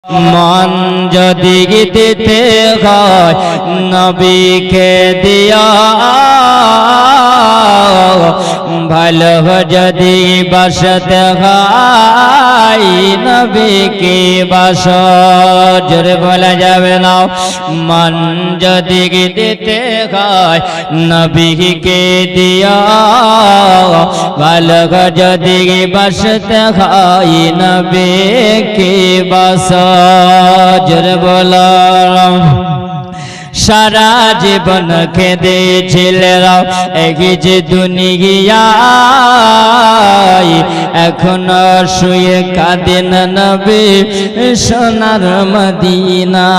মন যদি দিতে হয় নবীকে দিয়া, ভালো যদি বাসতে হয় নবীকে বাস। জোরে বলা যাবে না। মন যদি দিতে হয় নবীকে দিয়া, ভালো যদি বাসতে হয় নবীকে বাস। জোরে বলা। সারা জীবন কেঁদেছিলেরা এই যে দুনিয়ায়, এখনো শুয়ে কাঁদেন নবী সোনার মদিনায়।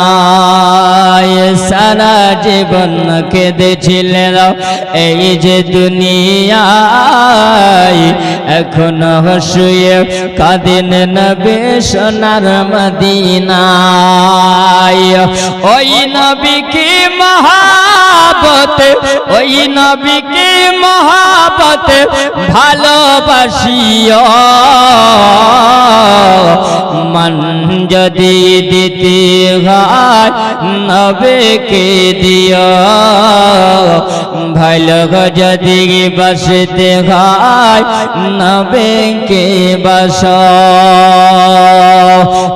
সারা জীবন কেঁদেছিলেরা এই যে দুনিয়ায়, এখনো শুয়ে কাঁদেন নবী সোনার মদিনায়। ওই নবীকে মহাবতে, ওই নবীকে মহাবতে ভালোবাসিও, মন যদি দিতে হয় নবীকে দিও, ভালো যদি বাসতে হয় নবীকে বাস।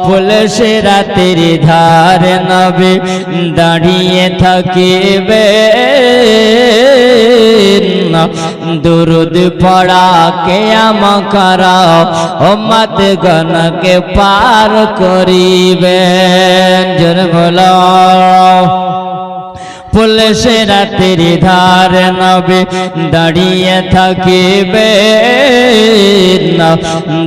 পুলসে রাতের ধারে নবী দাঁড়িয়ে থাকিবে, দুরুদ পড়া কিয়ামত করা উম্মত গণকে পার করিবেন। জোরে বলো। পুলসে রাতের ধারে নবী দাঁড়িয়ে থাকিবে,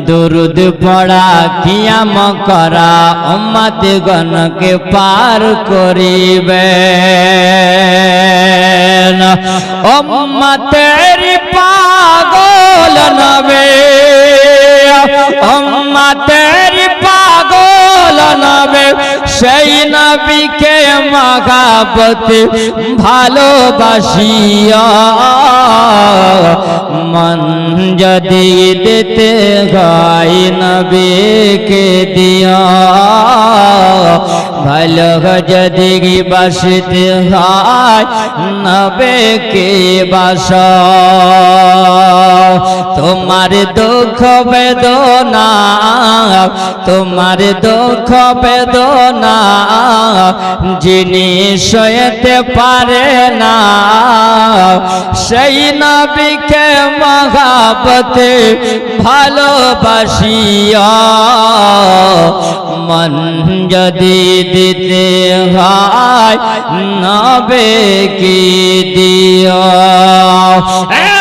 দুরুদ পড়া কিয়ামত করা উম্মত গণকে পার করিবেন। উম্মতের পাগল নবী, উম্মতের পাগল নবী, সেই নবীকে মহাবতে ভালোবাসিয়া, মন যদি দিতে হয় নবীকে দিও, ভালো যদি বাসতে হয় নবীকে বাস। তোমার দুঃখ বেদনা, তোমার দুঃখ বেদনা যিনি সইতে পারে না, সেই নবীকে মহাবতে ভালোবাসিয়া, মন যদি দিতে হয় নবীকে দিও।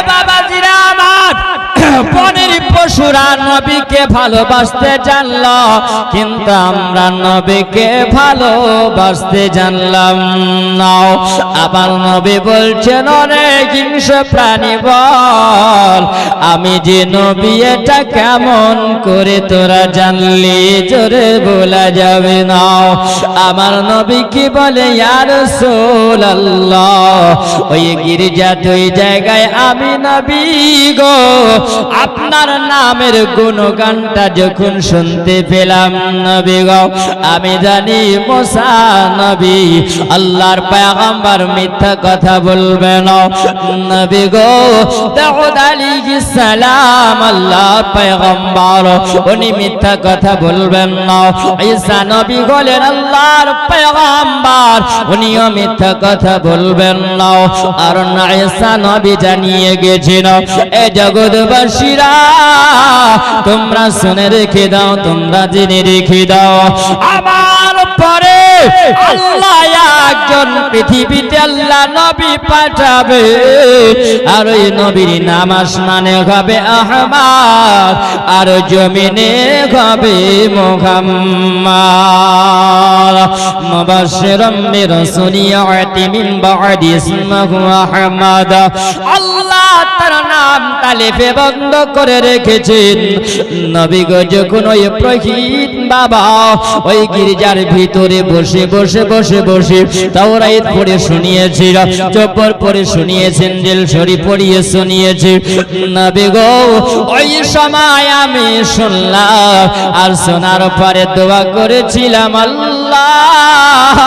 বাবাজিরা আমার, পনের পশুরা নবীকে ভালোবাসতে জানল, কিন্তু আমরা নবীকে ভালোবাসতে জানলাম না। আবার নবী বলছেন, অনেক হিংস্র প্রাণী বল, আমি যে নবী এটা কেমন করে তোরা জানলি? জোরে বলা যাবে না। আমার নবী কি বলে, ইয়া রাসূলুল্লাহ, ওই গির্জাত ওই জায়গায় আমি নবী গো আপনার নামের গুণগানটা যখন শুনতে পেলাম নবী গো, আমি জানি মুসা নবী আল্লাহর পয়গম্বর মিথ্যা কথা বলবে না। নবী গো দাউদ আলাইহিস সালাম আল্লাহর পয়গম্বর, উনি মিথ্যা কথা বলবেন না। ঈসা নবী হলেন আল্লাহর পয়গম্বর, উনিও মিথ্যা কথা বলবেন না। আর না ঈসা নবী জানিয়ে গেছেন, এ জগৎবাসীরা তোমরা শুনে রেখে দাও, তোমরা জেনে রেখে দাও, আমার পরে আল্লাহ একজন পৃথিবীতে আল্লাহ নবী পাঠাবে, আর ওই নবীর নাম আসমানে হবে আহমদ, আর জমিনে হবে মুহাম্মদ। মুবাশশিরাম বিরাসূলি ইয়াতি মিন বা'দি ইসমুহু আহমদ। আল্লাহ তার নাম তালিফে বন্ধ করে রেখেছেন। নবী গো যখন ওই প্রহীত বাবা ওই গির্জার ভিতরে বসে বসে বসে বসে তাওরাত পড়ে শুনিয়েছিল, জবর পড়ে শুনিয়েছেন, ইনজিল শরীফ পড়িয়ে শুনিয়েছে। নবী গো ওই সময় আমি শুনলাম আর শোনার পরে দোয়া করেছিলাম, আল্লাহ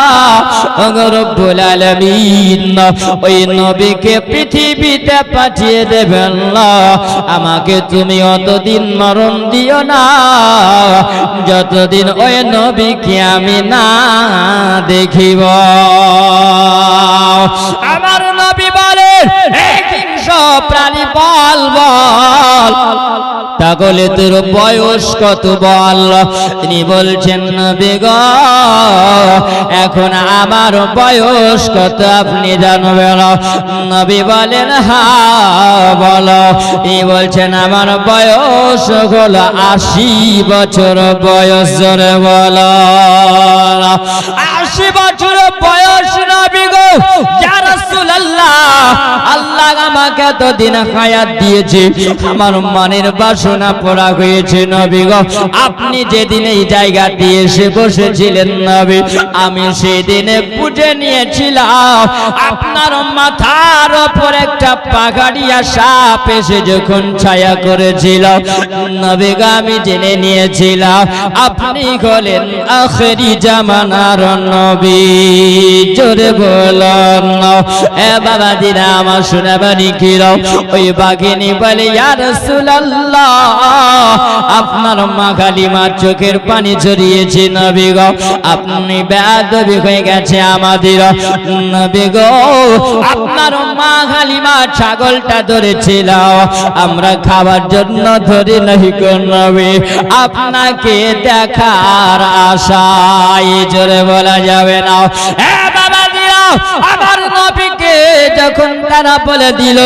রব্বুল আলামিন ওই নবীকে পৃথিবীতে পাঠিয়ে দেবেন না, আমাকে তুমি অতদিন মরণ দিও না যতদিন ওই নবীকে আমি না দেখিব। আমার নবী বলেন, প্রাণী বল বল, তাহলে তোর বয়স কত বল? তিনি বলছেন, নবী গো এখন আমার বয়স কত আপনি জানবেন? নবী বলেন, হ্যাঁ বলো। তিনি বলছেন, আমার বয়স হলো 80 বছর বয়স। জোরে বলো 80 বছর বয়স। নবী গো ইয়া রাসূলুল্লাহ, আল্লাহ আমাকে এতদিন হায়াত দিয়েছে, আমার মনের বাসনা পূরা হয়েছে। নবী গো আপনি যেদিন এই জায়গাতে এসে বসেছিলেন নবী, আমি সেদিনে বুঝে নিয়েছিলাম আপনার মাথার উপর একটা পাহাড়িয়া সাপ এসে যখন ছায়া করেছিল, নবী গো আমি জেনে নিয়েছিলাম আপনি হলেন আখেরি জামানার নবী। জোরে বলুন এ বাবাজিরা আমার শোনাবানি কিরাও। ওই বাঘিনী বলে, ইয়া রাসূলুল্লাহ আপনার মা কালিমা চোখের পানি ঝরিয়েছে, নবী গো আপনি বেয়াদবি হয়ে গেছে আমাদের। নবী গো আপনার মা কালিমা ছাগলটা ধরেছিল, আমরা খাবার জন্য ধরে নাহি গো নবী, আপনাকে দেখার আশায়। জোরে বলা যাবে না। আমার নবীকে যখন তারা বলে দিল,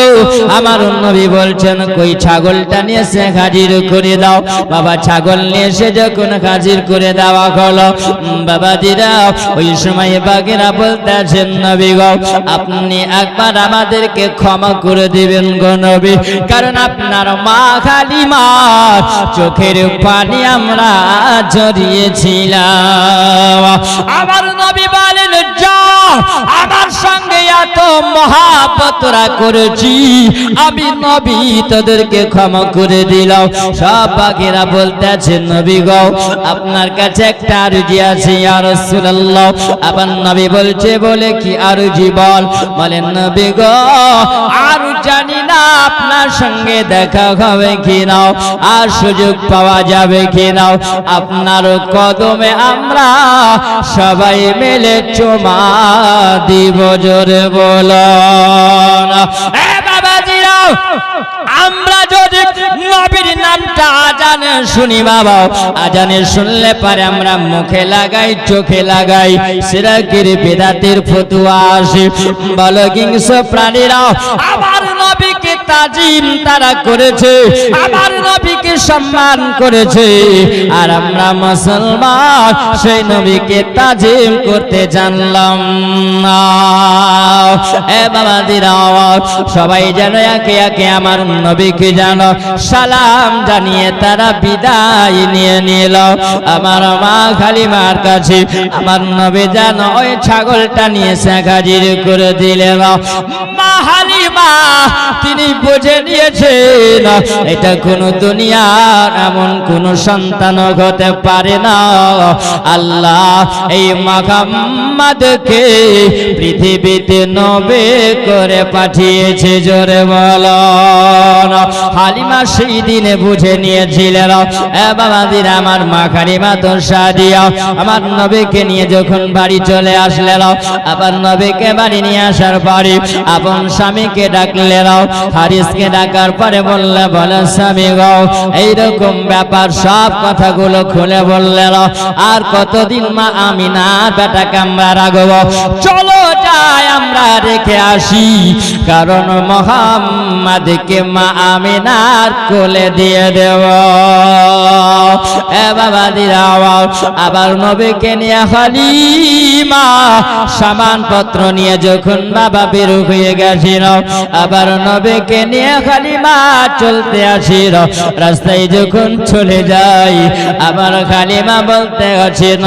আমার নবী বলছেন কই ছাগলটা নিয়ে এসে হাজির করে দাও। বাবা ছাগল নিয়ে এসে যখন হাজির করে দেওয়া হলো, বাবা দিরা ওই সময় বাগেরা বলতেছেন, নবী গো আপনি একবার আমাদেরকে ক্ষমা করে দিবেন গো নবী, কারণ আপনার মা কালিমার চোখের পানি আমরা ঝরিয়েছিলাম। আমার নবী বলেন, যা আমার সঙ্গে এত মহাব্বতরা করেছি, আমি নবী তোদেরকে ক্ষমা করে দিলাম। সব বাকিরা বলতেছেন, নবী গো আপনার কাছে একটা আরজি আছে ইয়া রাসূলুল্লাহ। আবার নবী বলছে, বলে কি আরজি বল? বলেন, নবী গো আর জানি না আপনার সঙ্গে দেখা হবে কি না, আর সুযোগ পাওয়া যাবে কি না, আপনার কদমে আমরা সবাই মিলে চুমা দিব। জোরে বলো এ বাবাজিরা, আমরা যদি নবীর নামটা আজানে শুনি বাবা, আজানে শুনলে পারে আমরা মুখে লাগাই, চোখে লাগাই, শিরকের বিদআতের ফতোয়া আসে। বলো হিংস্র প্রাণীরা আমার নবীকে তাজিম তারা করেছে, আমার নবীকে সম্মান করেছে, আর আমরা মুসলমান সেই নবীকে তাজিম করতে জানলাম না। এ বাবাদিরা সবাই যেন একে একে আমার নবীকে জানো সালাম জানিয়ে তারা বিদায় নিয়ে নিল। আমার মা কালিমার কাছে আমার নবী যেন ওই ছাগলটা নিয়ে হাজির করে দিলেন। মা হালিমা তিনি বুঝে নিয়েছেন এটা কোন দুনিয়ার এমন কোন সন্তান হতে পারে না, আল্লাহ এই মুহাম্মদকে পৃথিবীতে নবী করে পাঠিয়েছে। জোরে বলো হালিমা সেই দিনে বুঝে নিয়েছিলেন। এ বাবাদিরা আমার মা কালিমা তো সাদিয়া আমার নবীকে নিয়ে যখন বাড়ি চলে আসলেন, আবার নবীকে বাড়ি নিয়ে আসার পরে আপন স্বামীকে হারিসকে ডাকলে নাও। হারিসকে ডাকার পরে বললে বলে স্বামী গো এইরকম ব্যাপার, সব কথাগুলো খুলে বললে নাও। আর কতদিন মা আমিনার বেটাকে আমরা রাখবো? চলো যাই আমরা রেখে আসি, কারণ মুহাম্মাদকে মা আমিনার কোলে দিয়ে দেব। এ বাবা দিরাও, আবার নবীকে নিয়ে হালিমা সামানপত্র নিয়ে যখন বাবা বের হয়ে গেছিল, আবার নবীকে নিয়ে হালিমা চলতে আসিল। রাস্তায় যখন চলে যাই, আবার হালিমা বলতে আসিল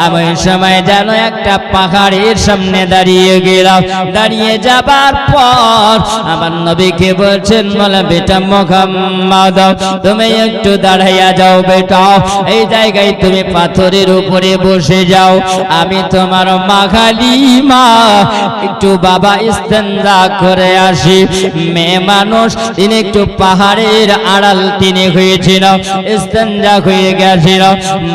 আমি সময় যেন একটা পাহাড়ের সামনে দাঁড়িয়ে গেলাম। দাঁড়িয়ে যাবার পর আমার নবীকে বলছেন বলে বেটা মুহাম্মদ তুমি একটু দাঁড়াইয়া যাও বেটা, এই জায়গায় তুমি পাথরের উপরে বসে যাও, আমি তোমার মা হালিমা একটু বাবা ইস্তেঞ্জা করে আসি। মেয়ে মানুষ, তিনি একটু পাহাড়ের আড়াল তিনি হয়েছিল, ইস্তেঞ্জা হয়ে গেছিল।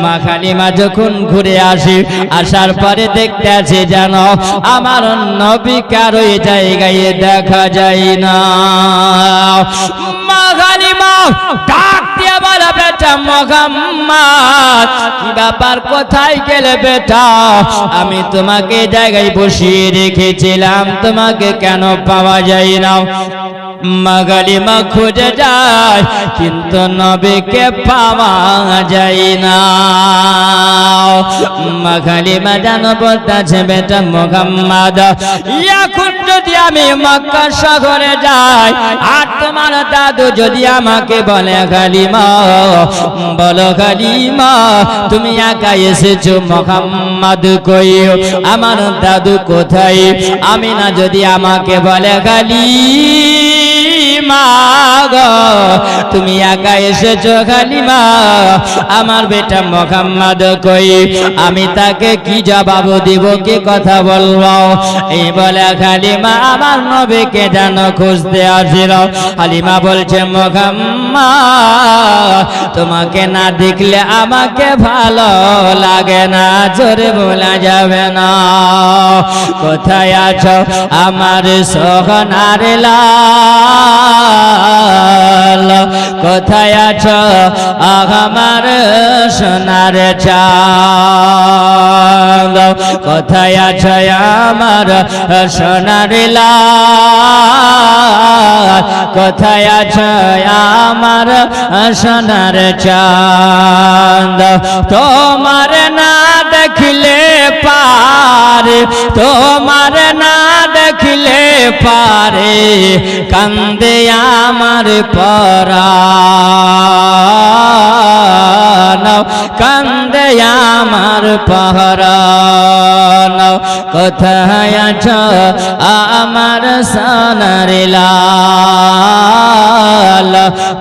মা হালিমা যখন ঘুরে আসি, আসার পরে দেখতে আছে যেন আমার নবীকে আর ওই জায়গায় দেখা যায় না। মা হালিমা ডাক দিয়ে বলে বেটা মুহাম্মদ কি ব্যাপার, কোথায় গেলে বেটা? আমি তোমাকে জায়গায় বসিয়ে রেখেছিলাম, তোমাকে কেন পাওয়া যায় না? মা হালিমা খুঁজে যায় কিন্তু নবীকে পাওয়া যায় না। মা হালিমা জানো বলতেছে বেটা মুহাম্মদ এখন যদি আমি মক্কা শহরে যাই আর তোমার দাদু যদি আমাকে বলে হালিমা, বলো হালিমা তুমি একা এসেছো, মুহাম্মদ কই, আমার দাদু কোথায়? আমিনা যদি আমাকে বলে হালিমা গো তুমি একা এসেছো হালিমা, আমার বেটা মুহাম্মদ কই, আমি তাকে কি জবাব দিব, কি কথা বলবো? এই বলে হালিমা আমার নবীকে যেন খুঁজতে আসিল। হালিমা বলছে মুহাম্মদ তোমাকে না দেখলে আমাকে ভালো লাগে না, জোরে বলা যাবে না। কোথায় আছো আমার সোহনার লাল, কোথায় আছো আমার সোনার চাঁদ, কোথায় আছো আমার সোনার লাল, কোথায় আছো আমার সোনার চাঁদ? তোমার না দেখলে পারে, তোমার না দেখলে পারে কান্দে আমার পরাণ, কান্দে আমার পরাণ। কোথায় আছো আমার সোনার লাল,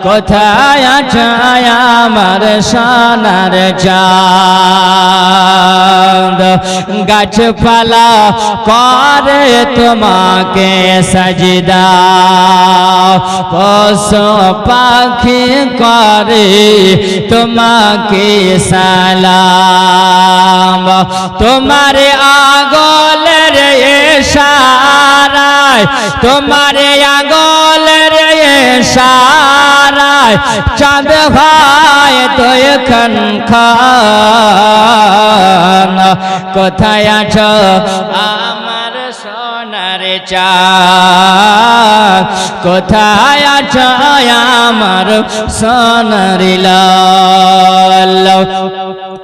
কোথায় আছো আমার সোনার চাঁদ? গাছপালা করে তোমাকে সাজদা, পশু পাখি করে তোমাকে সালাম, তোমার আগলের ইশারায়, তোমার আগলের ইশারায় চাঁদ হয় দুইখান খান। কোথায় আছো আমার সোনার চাঁদ, কোথায় আছো আমার সোনার লাল?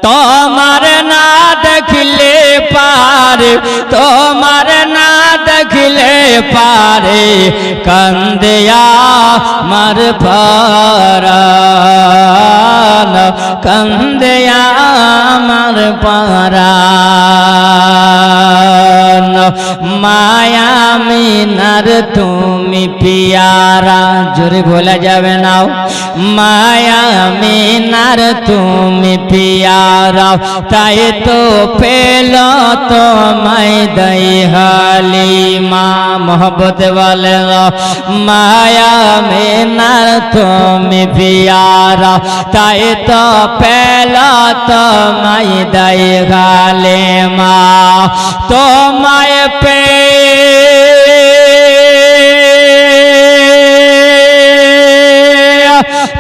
তোমার না দেখলে পারে, তোমার না দেখলে পারে কান্দে আমার পরাণ, কান্দে আমার পরাণ। মায়া মিনার তুমি পিয়ারা, জোরে বলা যাবে না। মায়া মিনার তুমি পিয়ারা, তাই তো পেল তোমায় দাই হালিমা। মোহব্বত বলে মায়া মিনার তুমি পিয়ারা, তাই তো পেল তোমায় দাই হালিমা। তোমায় পে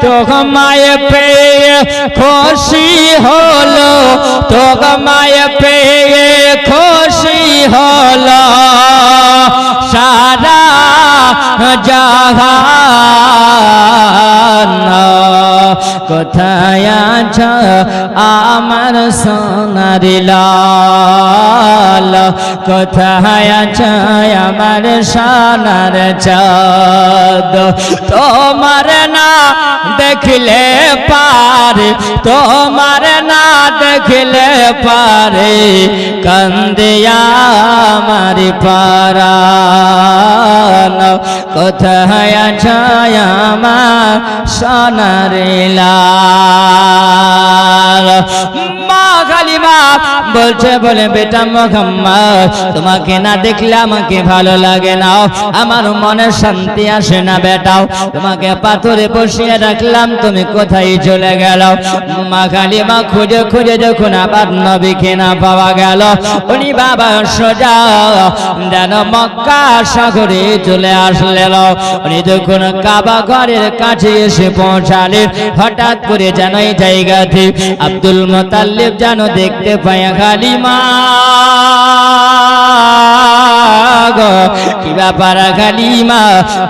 তোমায় পেয়ে খুশি হলো, তোমায় পেয়ে খুশি হলো সারা জাহান। কোথায় আছো আমার সোনার লাল, কোথায় আছো আমার সোনার চাঁদ। তোমার না দেখলে পারে, তোমার না দেখলে পারে কান্দে আমার পরাণ। কোথায় আছো আমার সোনার লাল। মা কালিমা বলছে বলে বেটা মুহাম্মদ তোমাকে না দেখলে আমাকে ভালো লাগে না, আমার মনে শান্তি আসে না বেটাও। তোমাকে পাথরে বসিয়ে রাখলাম, তুমি কোথায় চলে গেল? মা কালিমা খুঁজে খুঁজে যখন আবার নবীকে না পাওয়া গেল, উনি বাবা সোজা যেন মক্কা শহরে চলে আসলেন। উনি যখন কাবা ঘরের কাছে এসে পৌঁছালেন, হঠাৎ করে যেন এই জায়গাতে আব্দুল মুতাল্লিব যেন দেখতে পায় হালিমা। কি ব্যাপার হালিমা,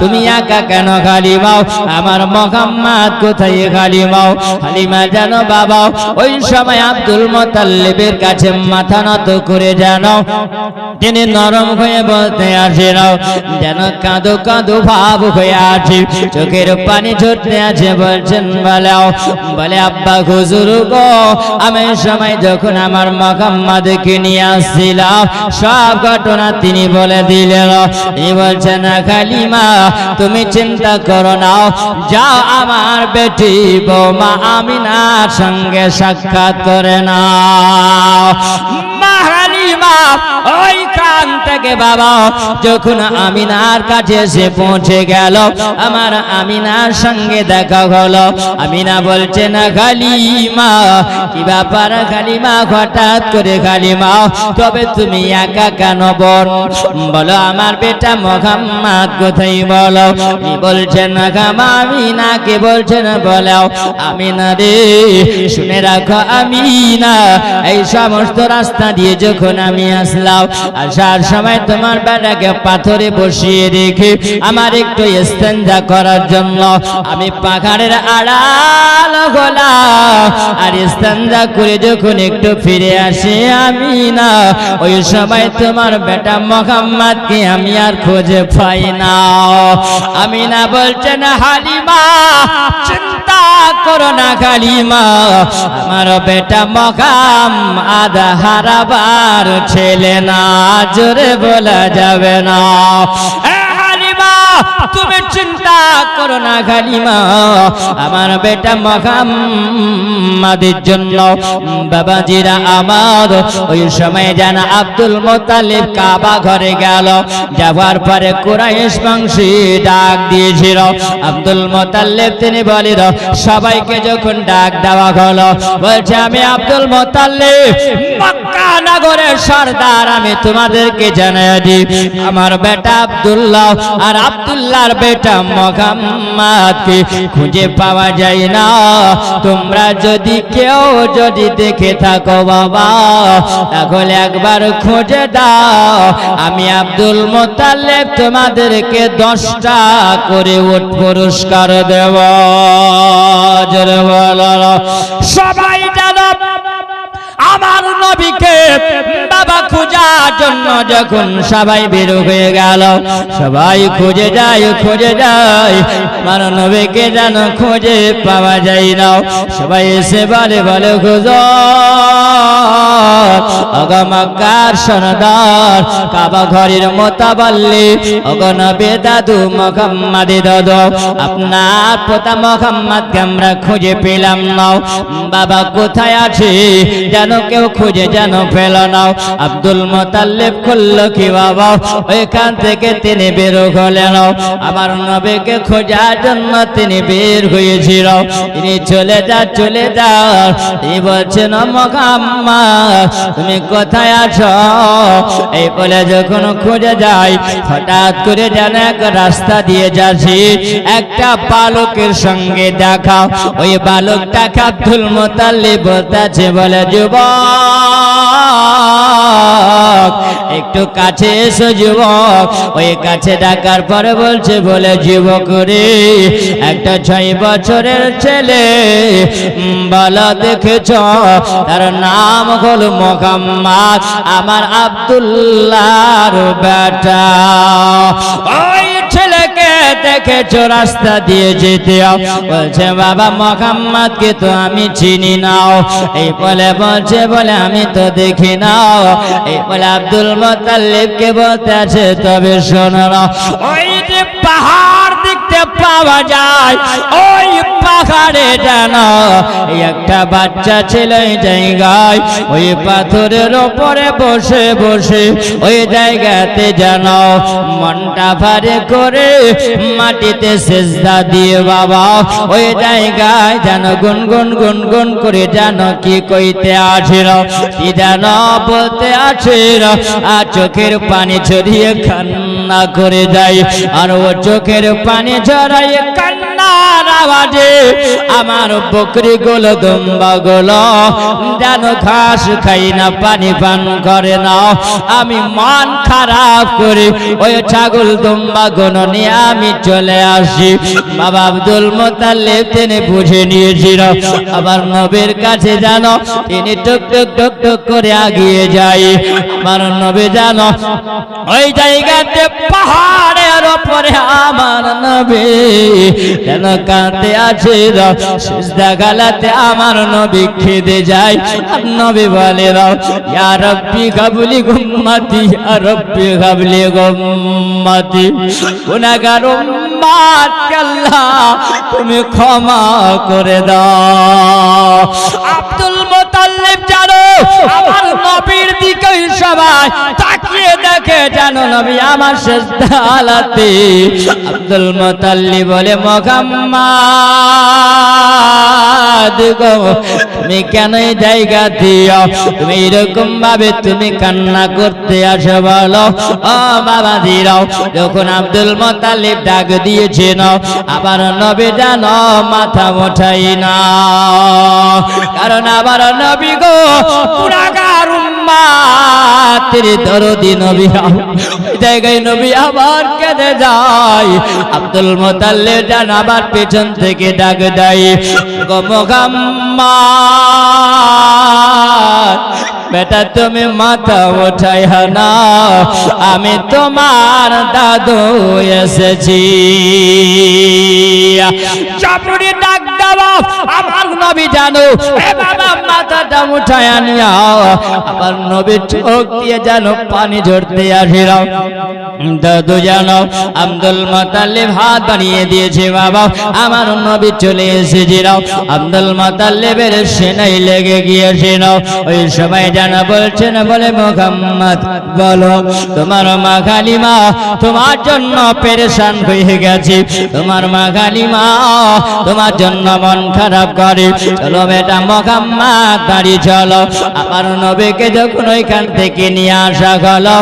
তুমি একা কেন হালিমা? আমার মুহাম্মদ কোথায় হালিমা? হালিমা যেন বাবা ওই সময় আব্দুল মুতাল্লিবের কাছে মাথা নত করে যেন তিনি নরম হয়ে বলতে আসেন, যেন কাঁদো কাঁদো ভাব হয়ে আছে, চোখের পানি ঝরতে আছে। বলছেন বলে আব্বা হুজুর গো, আমি সময় যখন আমার মুহাম্মদকে নিয়ে আসছিলাম সব ঘটনা তিনি বলে দিলেন। তিনি বলছেন হালিমা তুমি চিন্তা করো না, যাও আমার বেটি বৌমা আমিনার সঙ্গে সাক্ষাৎ করে নাও। হালিমা ওইখান থেকে বাবা যখন আমিনার কাছে এসে পৌঁছে গেল, আমার আমিনার সঙ্গে দেখা হলো। আমিনা বলছে না হালিমা কি ব্যাপার হালিমা, হঠাৎ করে হালিমা তবে তুমি একা কেন? বলো আমার বেটা মুহাম্মদ কোথায় বলো? বলছেন আমিনাকে বলছেন বলো আমিনা রে শুনে রাখো আমিনা, এই সমস্ত রাস্তা দিয়ে যখন আমি আসলাম, আসার সময় তোমার বেটাকে পাথরে বসিয়ে রেখে আমার একটু ইস্তেঞ্জা করার জন্য আমি পাহাড়ের আড়াল হলাম। আর ইস্তেঞ্জা করে যখন একটু ফিরে আসি আমিনা, ওই সময় তোমার বেটা মুহাম্মদকে আমি আর খুঁজে পাই না। আমিনা বলছেন হালিমা চিন্তা করো না হালিমা, আমার বেটা মুহাম্মদ হারাবার ছেলে না, জোরে বলা যাবে না। তুমি চিন্তা করো না হালিমা, আমার বেটা মুহাম্মাদের জন্য বাবাজিরা আমার ওই সময় জানা আব্দুল মুতালিব কাবা ঘরে গেল। যাওয়ার পরে কুরাইশ বংশী ডাক দিয়েছিল। আব্দুল মুতালিব তিনি বলিল সবাইকে যখন ডাক দেওয়া হলো, বলছে আমি আব্দুল মুতালিব মক্কা নগরের সর্দার, আমি তোমাদেরকে জানাই দিই আমার বেটা আব্দুল্লাহ আর আব্দুল্লাহর বেটা মুহাম্মদকে খুঁজে পাওয়া যায় না। তোমরা যদি কেউ যদি দেখে থাকো বাবা, তাহলে একবার খুঁজে দাও, আমি আব্দুল মুতালিব তোমাদেরকে 10টা করে উট পুরস্কার দেব। জোরে বলো সবাই জানো আমার নবীকে বাবা খোঁজার জন্য যখন সবাই বের হয়ে গেল, সবাই খুঁজে যায় আমার নবীকে যেন খুঁজে পাওয়া যায় না। সবাই এসে বলে খুঁজো মক্কার সরদার কাবা ঘরের মোতাবাল্লি নবী দাদু মুহাম্মদ দাদু, আপনার পোতা মুহাম্মদকে আমরা খুঁজে পেলাম না, বাবা কোথায় আছে যেন কেউ খুঁজে যেন পেল না। আব্দুল মুতালিব করল কি বাবা, ওইখান থেকে তিনি বের হলেন। আমার নবীকে খোঁজার জন্য তিনি বের হয়েছিল। তিনি চলে যা তিনি বলছেন মুহাম্মদ তুমি কোথায় আছো? এই বলে যখন খুঁজে যায়, হঠাৎ করে যেন এক রাস্তা দিয়ে যাচ্ছি, একটা বালকের সঙ্গে দেখা। ওই বালকটাকে আব্দুল মুত্তালিব বলতেছে, বলে যুবক একটু কাছে এসো যুবক। ওই কাছে ডাকার পরে বলছে, বলে যুবক রে, একটা 6 বছরের ছেলে বলা দেখেছ, তার নাম হলো মুহাম্মদ, আমার আব্দুল্লাহর বেটা। ওই ছেলেকে দেখেছো রাস্তা দিয়ে যেতে, বলছে বাবা মুহাম্মদকে তো আমি চিনি নাও। এই বলে বলছে, বলে আমি তো দেখি নাও। এই বলে আব্দুল মুত্তালিবকে বলতে আছে, তবে শোনো না, ওই যে পাহাড় দেখতে পাওয়া যায়, ওই পাহাড়ে জানো একটা বাচ্চা ছিল এই জায়গায়, ওই পাথরের ওপরে বসে বসে ওই জায়গাতে জানো মনটা ভারে করে মাটিতে সেজদা দিয়ে বাবা ওই জায়গায় যেন গুনগুন গুনগুন করে জানো কি কইতে আছিল, কি জানো বলতে আছিল, আর চোখের পানি ছড়িয়ে কান্না করে যায়। আর ও চোখের পানি ঝরাইয়ে কান্নার আওয়াজে আমার বকরি গুলো দুম্বা গুলো যেন ঘাস খাই না, পানি পান করে না। আমি মন খারাপ করে ওই ছাগল দুম্বা গুলো নিয়ে আমি চলে আসি। বাবা আব্দুল মুত্তালিব তিনি বুঝে নিয়েছিল আবার নবীর কাছে জানো তিনি টুক টুক টুক টুক করে আগিয়ে যায়। আমার নবী জানো ওই জায়গাতে পাহাড়ের ওপরে আমার নবী যেন কাঁদতে আছে, সিজদা গালাতে আমার নবী খেদে যায়। আর নবী বলে, ইয়া রব্বি গাবলি উম্মতি, ইয়া রব্বি গাবলি উম্মতি, গুনাহগার উম্মত আল্লাহ তুমি ক্ষমা করে দাও। আব্দুল মুত্তালিব জানো আমার নবীর দিকে সবাই তাকিয়ে দেখে, জানো নবী আমার সিজদা গালাতে। আব্দুল মুত্তালিব বলে, মুহাম্মদ গো তুমি কেন এই জায়গা দিও, তুমি এরকম ভাবে তুমি কান্না করতে আসো বলো? ও বাবা দিরাও, যখন আব্দুল মুত্তালিব ডাক দিয়েছেন আবার নবী জানো মাথা ওঠাই না, কারণ আবার নবী গো গুনাহগার উম্মতের দরদি নবী, জায়গায় নবী আবার কেঁদে যায়। আব্দুল মুত্তালিব জান আবার পেছন থেকে ডাক দেয়, গো মুহাম্মদ বেটা তুমি মাথা ওঠাই না, আমি তোমার দাদু এসেছি। চাপড়ি ডাক দাও আমার নবী জানো এ বাবা মাথাটা উঠায় আনিয়া, আবার নবীর চোখ দিয়ে জানো পানি ঝরতে আসিল। দাদু জানো আব্দুল মুত্তালিব হাত বানিয়ে দিয়েছে, বাবা আমার নবী চলে এসেছিল। আব্দুল মুত্তালিবের সেনাই লেগে গিয়েছিল। ওই সময় জানা বলছেন, বলে মুহাম্মদ বলো তোমার মা খালিমা তোমার জন্য পেরেশান হয়ে গেছে, তোমার মা খালিমা তোমার জন্য মন খারাপ করে, চলো বেটা মুহাম্মদ বাড়ি চলো। আমার নবীকে যখন ওইখান থেকে নিয়ে আসা হলো,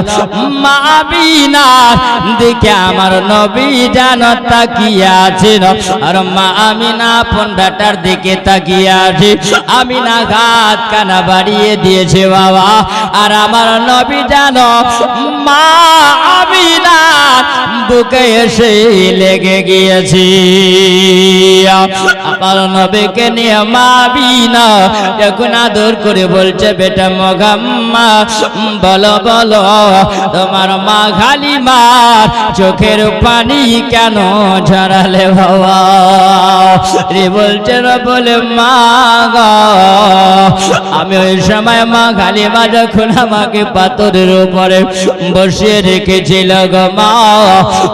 মা আমিনা দিকে আমার নবী জানো তাকিয়ে আছেন, আর মা আমিনা আপন বেটার দিকে তাকিয়ে আছে। আমিনা হাত কানা বাড়িয়ে দিয়েছে বাবা, আর আমার নবী জানো মা আমিনা বুকে এসে লেগে গিয়েছে। আমার নবীকে নিয়ে মা আমিনা যখন আদর করে বলছে, বেটা মুহাম্মদ বলো বলো তোমার মা খালিমার চোখের পানি কেন ঝরালে বাবা রে? বলছে না, বলে মা গো আমি ওই সময় মা খালিমা যখন আমাকে পাথরের উপরে বসিয়ে রেখেছিল গো মা,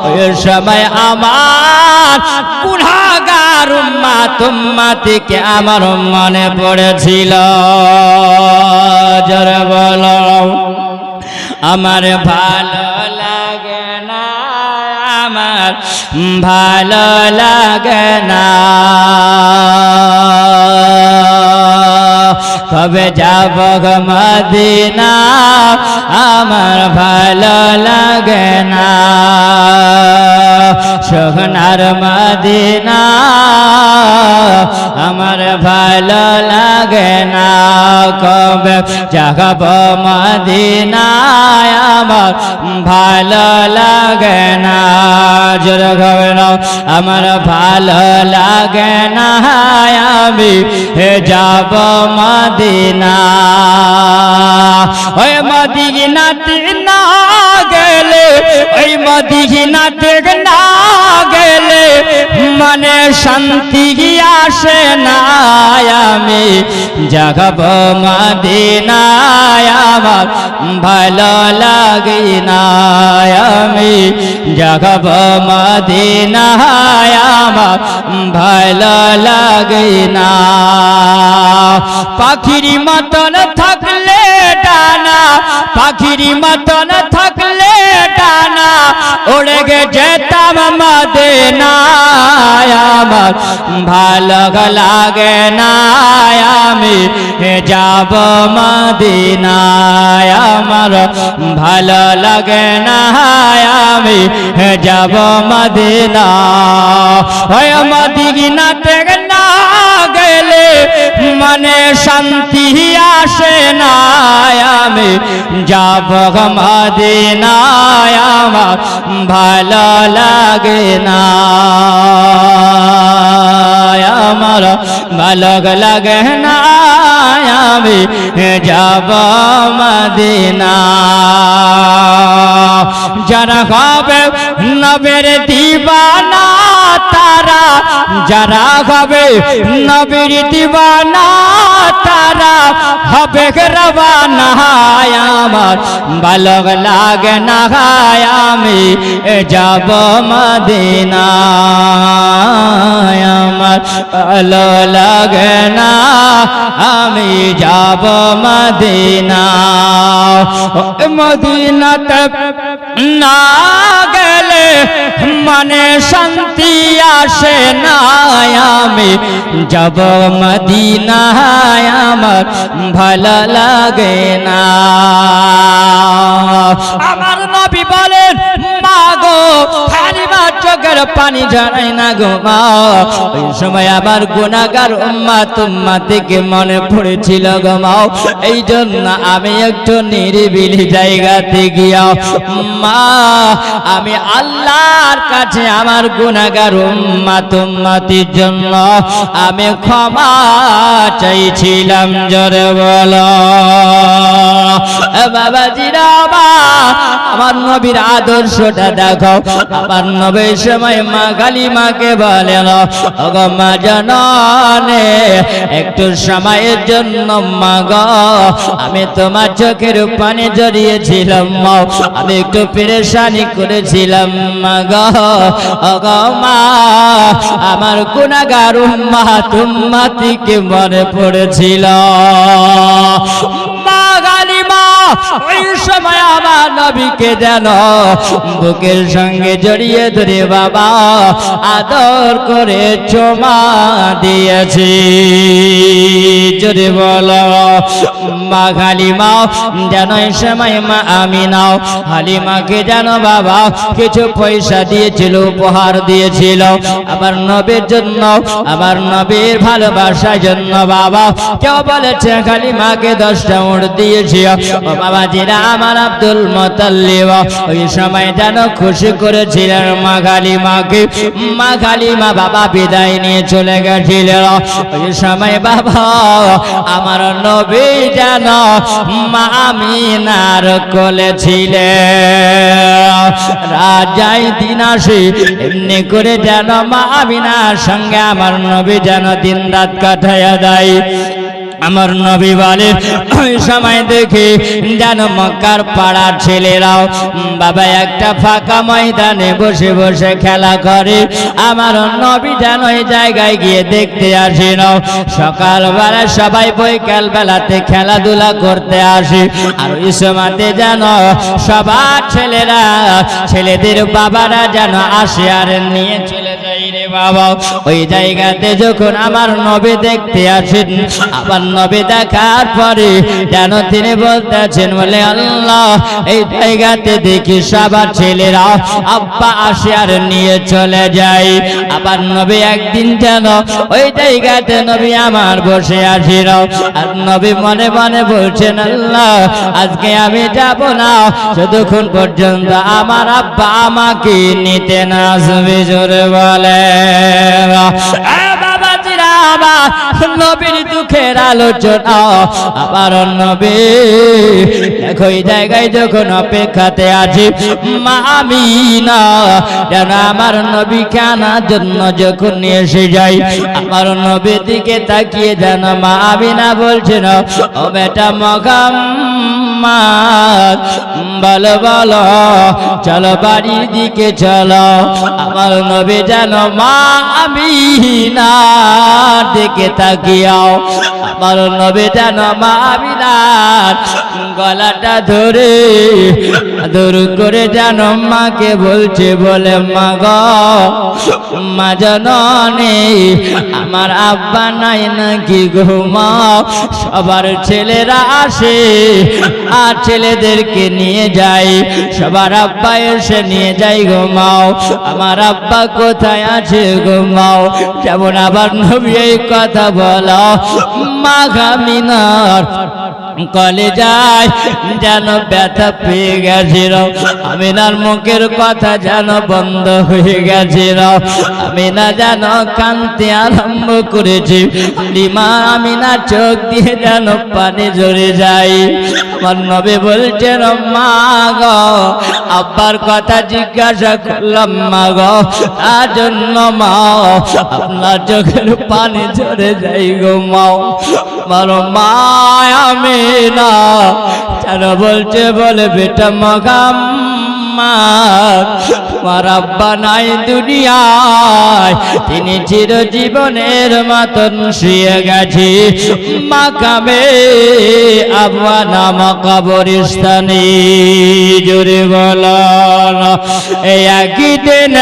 ওই সময় আমার গুনাহগার উম্মতকে আমার মনে পড়েছিল। জোরে বলো আমার ভালো লাগে না, আমার ভালো লাগে না, কবে যাব গো মদিনা আমার ভালো লাগে না সোনার মদিনা আমার ভালো লাগে না কবে যাব মদিনা আমার ভালো লাগে না জোরে হবে না আমার ভালো লাগে না আমি যাব মদিনা ওই মদিনাতে না গেলে ওই মদিনাতে না গেলে মনে শান্তি আসে না আমি যাব মদিনায় আমার ভালো লাগে না আমি যাব মদিনায় আমার ভালো লাগে না পাখির মতন থাকলে ডানা পাখির মতন থাকলে ডানা উড়ে গে যেতাম মদিনায় আমার ভালো লাগে না আমি যাব মদিনায় আমার ভালো লাগে না আমি যাব মদিনা ওই মদিনাতে না গেলে মনে শান্তি আসে না আমি যাব মদিনায় আমার ভালো লাগে না আমার ভালো লাগে না আমি যাব মদিনা যারা হবে নবীর দিবানা তারা যারা হবে নবীর দিবানা তারা হবে রওয়ানা আমার ভালো লাগে না আমি যাব মদিনা আমার ভালো লাগে না আমি যাব মদিনা মদিনাতে না গেলে মনে শান্তি আসে না আমি যাব মদিনায় আমার ভালো লাগে না আমার নবী বলেন মা গো হালিমা চোখের পানি ঝরাই না গো মা ওই সময় আমার গুনাহগার উম্মতকে মনে পড়েছিল গো মা এই জন্য আমি একটু নিরিবিলি জায়গাতে গিয়া মা আমি আল্লাহর কাছে আমার গুনাহগার উম্মতের জন্য আমি ক্ষমা চাইছিলাম জোরে বলো বাবাজিরা আমার নবীর আদর্শটা দেখো আমার নবীর সময় মা কালিমাকে বলেন ওগো মা জননে একটু সময়ের জন্য মা গো আমি তোমার চোখের পানি জড়িয়েছিলাম মা আমি একটু পেরেশানি করেছিলাম মা গো ওগো মা আমার গুনাহগার উম্মতকে মনে পড়েছিল মা কালিমা ওই সময় আমার নবীকে যেন বুকের সঙ্গে জড়িয়ে ধরে বাবা আদর করে চুমা দিয়েছি জোরে বলো মা হালিমা যেন এই সময় মা আমিনাও হালিমাকে যেন বাবা কিছু পয়সা দিয়েছিল উপহার দিয়েছিল আবার নবীর জন্য আবার নবীর ভালোবাসার জন্য বাবা কেউ বলেছে হালিমাকে 10টা উট দিয়েছি ও বাবা জিরা আমার আব্দুল মুত্তালিব ওই সময় যেন খুশি করেছিলেন মা হালিমাকে মা হালিমা বাবা বিদায় নিয়ে চলে গেছিল ওই সময় বাবা আমার নবী যেন মা আমিনার কোলে ছিলেন রাজাই দিন আসে এমনি করে যেন মা আমিনার সঙ্গে আমার নবী যেন দিন রাত কাটাইয়া দেয় আমার নবী বলে ওই সময় দেখি যেন মক্কার পাড়ার ছেলেরাও বাবা একটা ফাঁকা ময়দানে বসে বসে খেলা করে আমার নবী যেন ওই জায়গায় গিয়ে দেখতে আসেন সকালবেলা সবাই বৈকাল বেলাতে খেলাধুলা করতে আসে আর ওই সময়তে যেন সবার ছেলেরা ছেলেদের বাবারা যেন আসে আর নিয়ে চলে যায় নাই রে বাবা। ওই জায়গাতে যখন আমার নবী দেখতে আসেন, আমার নবী দেখার পরে যেন তিনি বলতেছেন, বলে আল্লাহ এই জায়গাতে দেখি সবার ছেলেরা আব্বা আসে আর নিয়ে চলে যায়। আবার নবী একদিন যেন ওই জায়গাতে নবী আমার বসে আসিল, আর নবী মনে মনে বলছেন, আল্লাহ আজকে আমি যাব না যতক্ষণ পর্যন্ত আমার আব্বা আমাকে নিতে না আসবে। জোরে বলে নবীর দুঃখের আলোচনা। আবার নবী দেখো এই জায়গায় যখন অপেক্ষাতে আছি, মা আমিনা যেন আমার নবীকে আনার জন্য যখন নিয়ে এসে যাই, আমার নবীর দিকে তাকিয়ে যেন মা আমিনা বলছেন, ও বেটা মুহাম্মদ বলো বলো, চলো বাড়ির দিকে চলো। আমার নবী যেন মা আমিনার দিকে তাকিয়াও, আমার নবী যেন মা আমিনার গলাটা ধরে আদর করে যেন মাকে বলছে, বলে মা গো মা জননী আমার আব্বা নাই নাকি গো মা? সবার ছেলেরা আসে আর ছেলেদেরকে নিয়ে যায়, সবার আব্বা এসে নিয়ে যায় গো মাও, আমার আব্বা কোথায় আছে গো মাও? যেমন আবার নবী এই কথা বলো, মা আমিনার কলেজায় যেন ব্যথা পেয়ে গেছিল, আমিনার মুখের কথা যেন বন্ধ হয়ে গেছিল, আমিনা যেন কাঁদতে আরম্ভ করেছে, লিমা আমিনা চোখ দিয়ে যেন পানি ঝরে যায়। আমার নবী বলছেন, মা গো আব্বার কথা জিজ্ঞাসা করলাম মা গো, তার জন্য মা আপনার চোখের পানি ঝরে যায় গো মাও। আমার মা আমিনা যেন বলছে, বলে বেটা মুহাম্মদ তোমার আব্বা নাই দুনিয়ায়, তিনি চিরজীবনের মতন শুয়ে গেছে মাকামে আব্বা নামক কবরস্থানে। জোরে বলেন এই একই দিন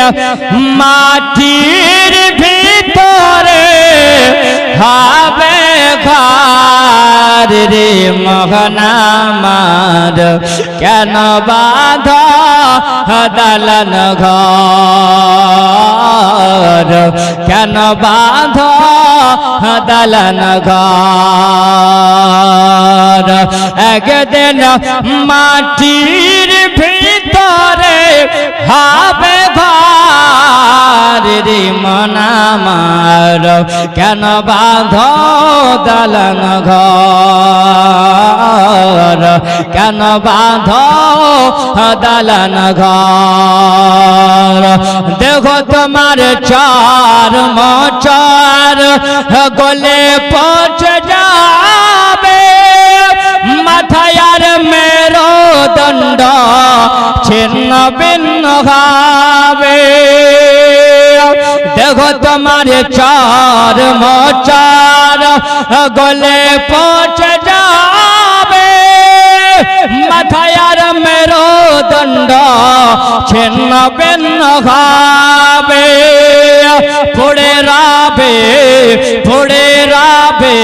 মাটির ভিতরে হবে ঘর রে মহানামার, কেন বাঁধ দালান ঘর, কেন বাঁধ দালান ঘর? একদিন মাটির ভিতরে হবে ঘর রে মনামার, কেন বাঁধ দালান ঘর, কেন বাঁধ দালান ঘর? দেখো তোমার চার মচার গলে পচে যাবে, মাথায় আর মেরুদণ্ড ছিন্ন ভিন্ন হবে। দেখো তোমার চার মচার গলে পচে যাবে, মাথায় আর মেরুদণ্ড ছিন্ন ভিন্ন হবে। পড়ে রাবে পড়ে রাবে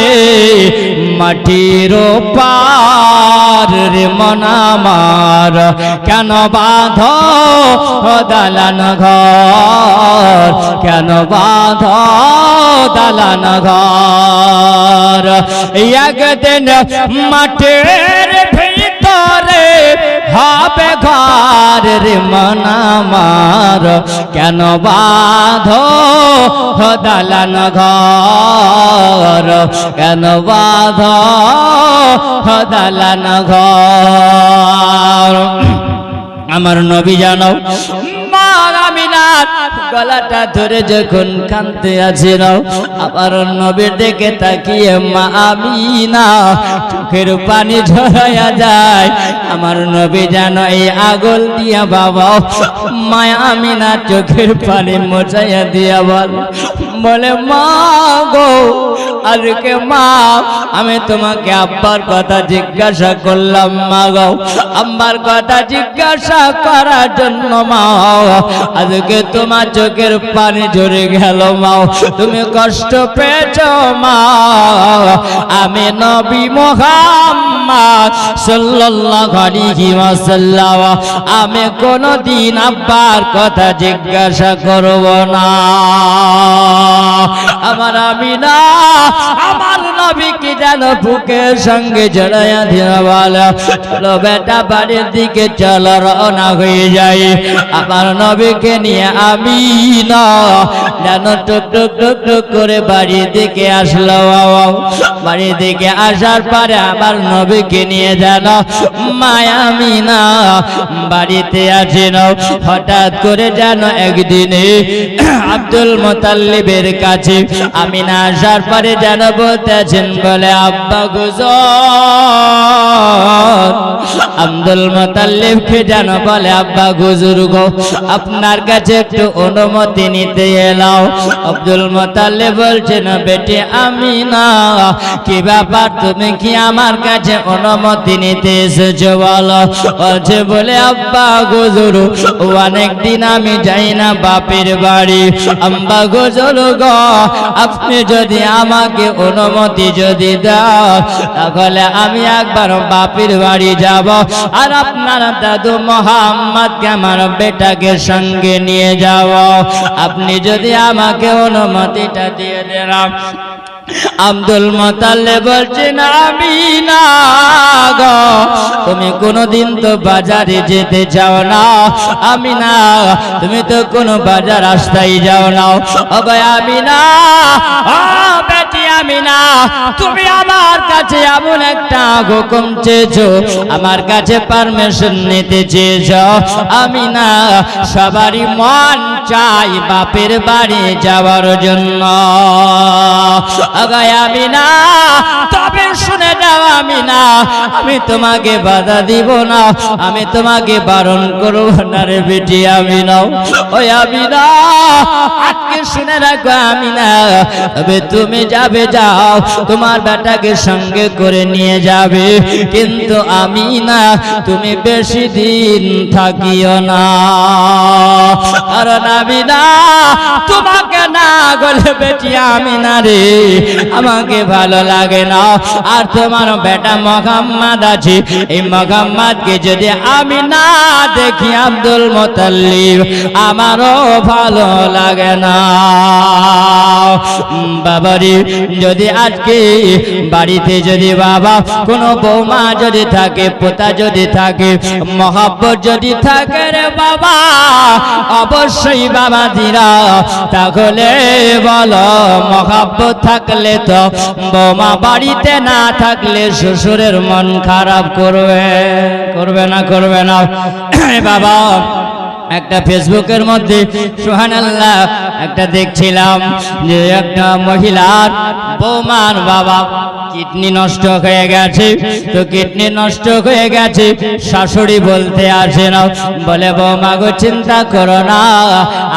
মাটির পার রে মনামার, কেন বাঁধ দালান ঘর, কেন বাঁধ দালান ঘর? একদিন মাটির ভিতরে হবে ঘর রে মনামার, কেন বাঁধ দালান ঘর, কেন বাঁধ দালান ঘর? আমার নবী জানো মা আমিনার গলাটা ধরে যখন কাঁদতে আছিল, আবার নবীর দিকে তাকিয়ে মা আমিনা চোখের পানি ঝরাইয়া যায়। আমার নবী জানো এই আগল দিয়া বাবা মা আমিনা চোখের পানি মোছাইয়া দিয়া বলে মা গো আজকে মা আমি তোমাকে আব্বার কথা জিজ্ঞাসা করলাম মা গো, আব্বার কথা জিজ্ঞাসা করার জন্য মা আজকে তোমার চোখের পানি ঝরে গেল মা, তুমি কষ্ট পেয়েছো মা। আমি নবী মুহাম্মদ সাল্লাল্লাহু আলাইহি ওয়াসাল্লাম আমি কোনদিন আব্বার কথা জিজ্ঞাসা করব না। আমার আমিনা আমার নবীকে যেন বুকের সঙ্গে জড়াইয়া দিয়ে বলে, চলো বেটা বাড়ির দিকে চলো, রওনা হয়ে যায়। আমার নবীকে নিয়ে আমিনা যেন টুক টুক টুক টুক করে বাড়ির দিকে আসলো। বাড়ির দিকে আসার পরে আমার নবীকে নিয়ে যেন মায়া আমিনা বাড়িতে আসেন। হঠাৎ করে যেন একদিনে আব্দুল মুতাল্লিবের কাছে আমিনা আসার পরে যেন বলতেছেন, বলে আব্বা গুজর। আব্দুল মুতাল্লিবকে যেন বলে, আব্বা গুজর গো, আপনার কাছে একটু অনুমতি নিতে এলাও। আব্দুল মুতাল্লিব বলছেন, বেটি আমিনা কি ব্যাপার, তুমি কি আমার কাছে অনুমতি নিতে এসেছো বলো। বলছে বলে, আব্বা গুজর অনেকদিন আমি যাই না বাপের বাড়ি। আব্বা গুজর গো, আপনি যদি আমাকে অনুমতি যদি দাও, তাহলে আমি একবার বাপের বাড়ি যাব, আর আপনার দাদু মোহাম্মদকে আমার বেটাকে সঙ্গে নিয়ে যাব। আপনি যদি আমাকে অনুমতিটা দিয়ে দেন। আব্দুল মুতাল্লিব বলছেন, আমিনা গো, তুমি কোনদিন তো বাজারে যেতে চাও না। আমিনা তুমি তো কোনো বাজার রাস্তায় যাও না। ও ভাই আমিনা, ও বেটি আমিনা, তুমি আমার কাছে এমন একটা হুকুম চেয়েছো, আমার কাছে পারমিশন নিতে চেয়েছো। আমিনা সবারই মন চাই বাপের বাড়ি যাওয়ার জন্য। আমিনা তবে শুনে যাও আমিনা, আমি তোমাকে বাধা দিব না, আমি তোমাকে বারণ করব না রে বেটি আমিনা। ওই আমিনা আজকে শুনে রাখো আমিনা, তবে তুমি যাবে যাও, তোমার বেটাকে সঙ্গে করে নিয়ে যাবে, কিন্তু আমিনা তুমি বেশি দিন থাকিও না। কারণ আমিনা তোমাকে না গলে বেটি আমিনা রে আমাকে ভালো লাগে না। আর তোমার বেটা মুহাম্মদ আছে, এই মুহাম্মদকে যদি আমি না দেখি আব্দুল মুতাল্লিব আমারও ভালো লাগে না। বাবারে যদি আজকে বাড়িতে যদি বাবা কোনো বৌমা যদি থাকে, পোতা যদি থাকে, মহব্বত যদি থাকে রে বাবা, অবশ্যই বাবা দিরা, তাহলে বলো মহব্বত থাকলে তো বৌমা বাড়িতে না থাকলে শ্বশুরের মন খারাপ করবে, করবে না করবে না বাবা। একটা ফেসবুকের মধ্যে সুবহানাল্লাহ একটা দেখছিলাম যে একটা মহিলার বৌমার বাবা কিডনি নষ্ট হয়ে গেছে। তো কিডনি নষ্ট হয়ে গেছে, শাশুড়ি বলতে আসে না, বলে বৌমা গো চিন্তা করো না,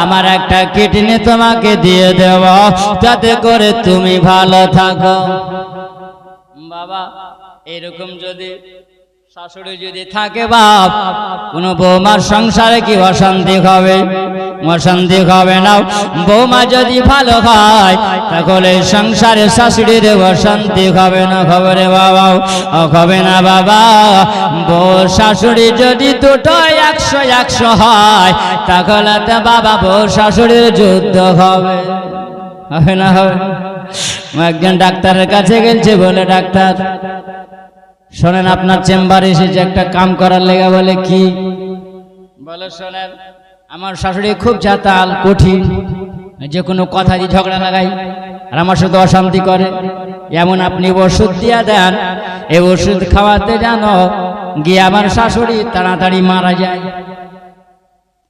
আমার একটা কিডনি তোমাকে দিয়ে দেব, যাতে করে তুমি ভালো থাকো। বাবা এরকম যদি শাশুড়ি যদি থাকে বাপ, কোন বৌমার সংসারে কি অশান্তি হবে? অশান্তি হবে না। বৌমা যদি ভালো হয় তাহলে সংসারে শাশুড়ির অশান্তি হবে না, খবরে বাবা হবে না বাবা। বউ শাশুড়ি যদি দুটো 100 হয় তাহলে তো বাবা বউ শাশুড়ির যুদ্ধ হবে, হবে না? হবে। একজন ডাক্তারের কাছে গেছে, বলে ডাক্তার শোনেন আপনার চেম্বারে এসেছে একটা কাম করার লেগে। বলে কি? বলে শোনেন আমার শাশুড়ি খুব জাতাল কঠিন, যে কোনো কথা দিয়ে ঝগড়া লাগাই আর আমার সাথে অশান্তি করে, এমন আপনি ওষুধ দিয়া দেন, এই ওষুধ খাওয়াতে জানো গিয়ে আমার শাশুড়ি তাড়াতাড়ি মারা যায়,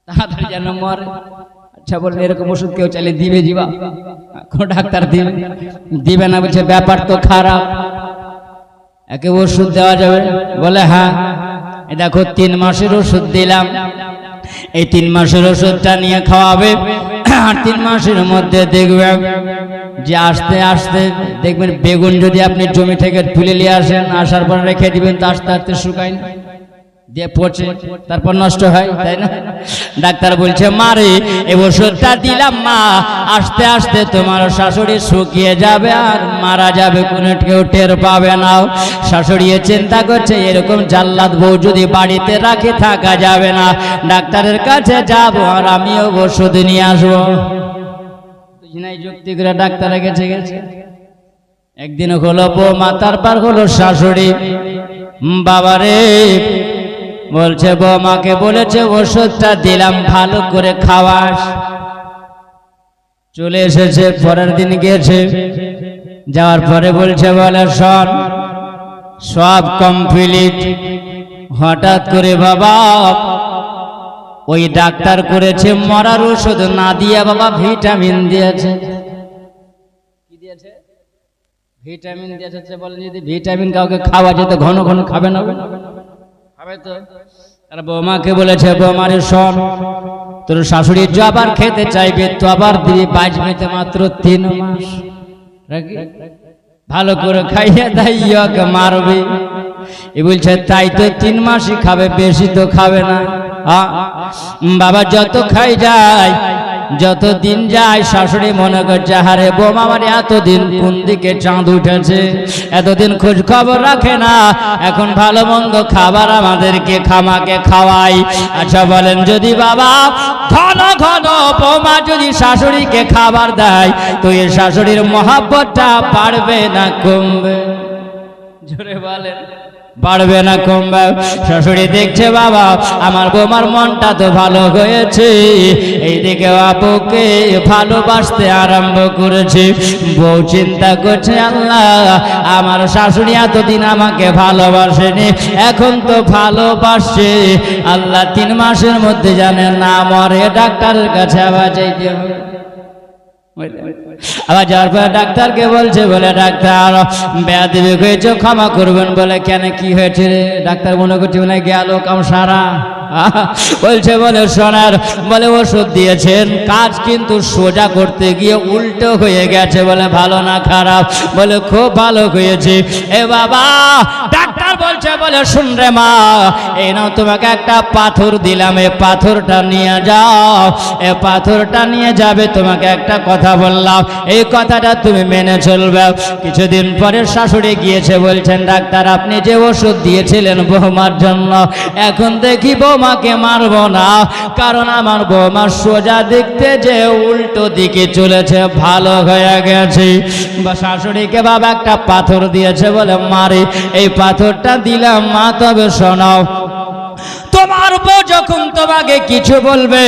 তাড়াতাড়ি যেন মরে। আচ্ছা বললেন এরকম ওষুধ কেউ চাইলে দিবে? জীবা কোন ডাক্তার দিবে? দিবে না। বলছে ব্যাপার তো খারাপ, একে ওষুধ দেওয়া যাবে? বলে হ্যাঁ, দেখো 3 মাসের ওষুধ দিলাম, এই 3 মাসের ওষুধটা নিয়ে খাওয়াবে, আর 3 মাসের মধ্যে দেখবে যে আস্তে আস্তে দেখবেন বেগুন যদি আপনি জমি থেকে তুলে নিয়ে আসেন, আসার পর রেখে দিবেন তো আস্তে আস্তে শুকায়, দিয়ে পচে তারপর নষ্ট হয়, তাই না? ডাক্তার বলছে মারে এই ওষুধটা দিলাম মা, আস্তে আস্তে তোমার শাশুড়ি শুকিয়ে যাবে আর মারা যাবে, কোনো কেউ টের পাবে না। শাশুড়ি চিন্তা করছে এরকম জাল্লাদ বউ যদি বাড়িতে রাখে থাকা যাবে না, ডাক্তারের কাছে যাব আর আমিও ওষুধ নিয়ে আসবো। যুক্তি করে ডাক্তারের কাছে গেছে, একদিন হলো বৌমা, তারপর হলো শাশুড়ি। বাবারে বলছে বৌমাকে বলেছে ওষুধটা দিলাম ভালো করে খাওয়াস। চলে এসেছে, পরের দিন গিয়েছে, যাওয়ার পরে বলছে বলে শোন সব কমপ্লিট। হঠাৎ করে বাবা ওই ডাক্তার করেছে মরার ওষুধ না দিয়ে বাবা ভিটামিন দিয়েছে। কি দিয়েছে? ভিটামিন দিয়েছে। বলেন যদি ভিটামিন কাউকে খাওয়া যেত ঘন ঘন খাবে না, খাবে তো। আর বৌমাকে বলেছে বৌমারে শোন তোর শাশুড়ি যে আবার খেতে চাইবে তো আবার দিবি, বাঁচবে তো মাত্র 3 মাস, ভালো করে খাইয়ে দাইকে মারবে। এ বলছে তাই তো 3 মাসই খাবে, বেশি তো খাবে না। বাবা যত খাই যায় যত দিন যায় শাশুড়ি মনে করছে হারে বোমা আমার এতদিন কোন দিকে চাঁদ উঠেছে, এতদিন খোঁজ খবর রাখে না, এখন ভালো মন্দ খাবার আমাদেরকে খামাকে খাওয়াই। আচ্ছা বলেন যদি বাবা ঘন ঘন বৌমা যদি শাশুড়িকে খাবার দেয় তো এই শাশুড়ির মহাব্বতটা বাড়বে না কমবে? জোরে বলেন, বাড়বে না কমবে? শাশুড়ি দেখছে বাবা আমার বৌমার মনটা তো ভালো হয়েছে, এইদিকে বাবুকে ভালোবাসতে আরম্ভ করেছে। বউ চিন্তা করছে আল্লাহ আমার শাশুড়ি এতদিন আমাকে ভালোবাসেনি, এখন তো ভালোবাসে। আল্লাহ 3 মাসের মধ্যে জানে না মরে, ডাক্তারের কাছে আবার যাইতে হবে। আবার যাওয়ার পরে ডাক্তারকে বলছে বলে ডাক্তার বেয়াদবি হয়েছে ক্ষমা করবেন। বলে কেন কি হয়েছে রে? ডাক্তার মনে করছে মানে গেল কাম সারা। বলছে বলে সোনার বলে ওষুধ দিয়েছেন কাজ কিন্তু সোজা করতে গিয়ে উল্টো হয়ে গেছে। বলে ভালো না খারাপ? বলে খুব ভালো হয়েছে। এ বাবা ডাক্তার বলছে বলে শুন রে মা, এই নাও তোমাকে একটা পাথর দিলাম, এই পাথরটা নিয়ে যাও। এ পাথরটা নিয়ে যাবে, তোমাকে একটা কথা বললাম এই কথাটা তুমি মেনে চলবে। কিছুদিন পরে শাশুড়ি গিয়েছে, বলছেন ডাক্তার আপনি যে ওষুধ দিয়েছিলেন বৌমার জন্য এখন দেখি বৌমাকে মারবো না, কারণ আমার বৌমা সোজা দেখতে যে উল্টো দিকে চলেছে, ভালো হয়ে গেছে। বা শাশুড়িকে বাবা একটা পাথর দিয়েছে, বলে মারি এই পাথরটা দিলাম মা, তবে শোনাও তোমার বউ যখন তোমাকে কিছু বলবে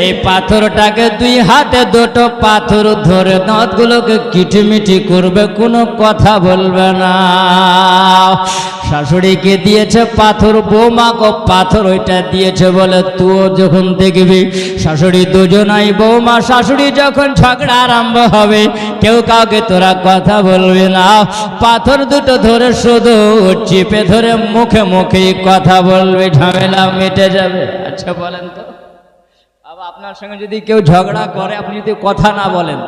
এই পাথরটাকে 2 হাতে 2টো পাথর ধরে দাঁতগুলোকে কিটিমিটি করবে, কোনো কথা বলবে না। শাশুড়িকে দিয়েছে পাথর, বৌমাকে পাথর ওইটা দিয়েছে। বলে তুই যখন দেখবি শাশুড়ি দুজনাই বৌমা শাশুড়ি যখন ঝগড়া আরম্ভ হবে কেউ কাউকে তোরা কথা বলবে না, পাথর দুটো ধরে শুধু চিপে ধরে মুখে মুখে কথা বলবে, ঝামেলা মিটে যাবে। আচ্ছা বলেন তো বাবা আপনার সঙ্গে যদি কেউ ঝগড়া করে আপনি যদি কথা না বলেন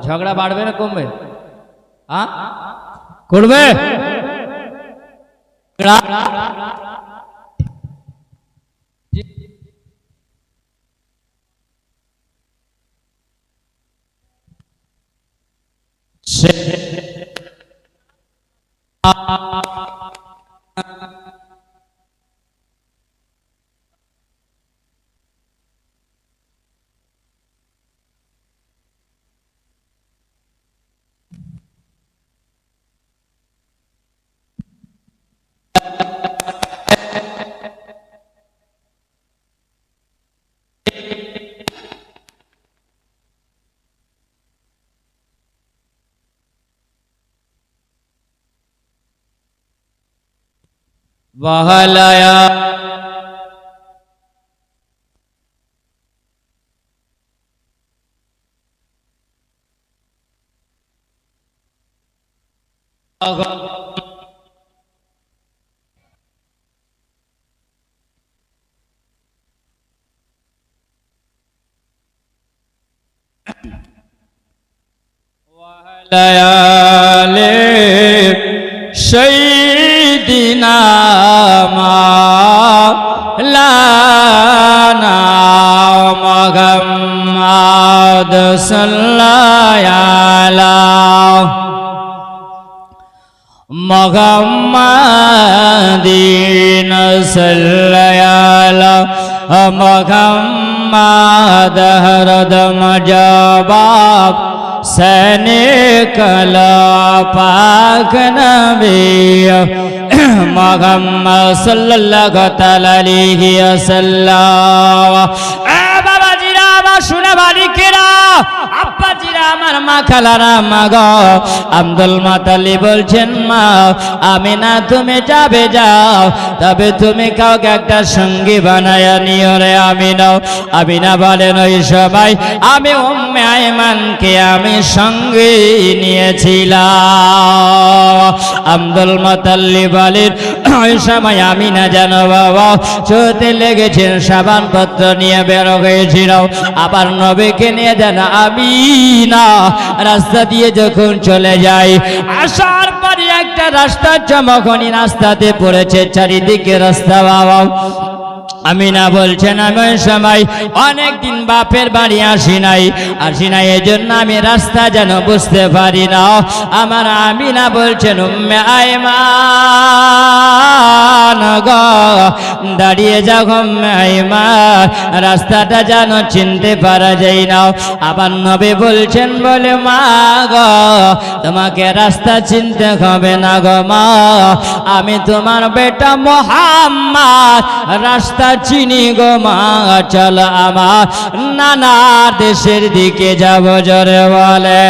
ঝগড়া বাড়বে না কমবে? করবে? বহলায়া লায়ালে সাইয়্যিদিনা মাওলানা মুহাম্মদ সাল্লাল্লাহু আলাইহি মুহাম্মাদিন সাল্লাল্লাহু আলাইহি মুহাম্মাদ হরদম জবাব সনে কলা পাক নবী মুহাম্মদ সাল্লাল্লাহু তাআলা আলাইহি ওয়াসাল্লাম। বাবাজিরা আমার শুনে বালিকেরা, আব্বাজিরা আমার মা খালারা মা গো, আব্দুল মুত্তালিব বলছেন মা আমিনা তুমি যাবে যাও, তবে তুমি কাউকে একটা সঙ্গী বানায়া নিও রে আমিনা। আমিনা বলেন ওই সময় আমি উম্মে আইমানকে আমি সঙ্গে নিয়েছিলাম। আব্দুল মুত্তালিব বলেন ওই সময় আমিনা জানো বাবা চলতে লেগেছেন, সাবান পত্র নিয়ে বের হয়েছিল, আবার নবীকে নিয়ে যেন আমিনা রাস্তা দিয়ে যখন চলে যায়, আসার পরে একটা রাস্তার চমকনি রাস্তাতে পড়েছে, চারিদিকে রাস্তা বাবা। আমিনা বলছেন আমি ওই সময় অনেকদিন বাপের বাড়ি আসি নাই, এজন্য আমি রাস্তা যেন বুঝতে পারি না। আমার আমিনা বলছেন উম্মে আইমান গো দাঁড়িয়ে যাও উম্মে আইমান, রাস্তাটা যেন চিনতে পারা যায় না। আবার নবী বলছেন বলে মা গো তোমাকে রাস্তা চিনতে হবে না গো মা, আমি তোমার বেটা মুহাম্মদ রাস্তা চিনি গো মা, চল আমার নানার দেশের দিকে যাব জোরে বলে।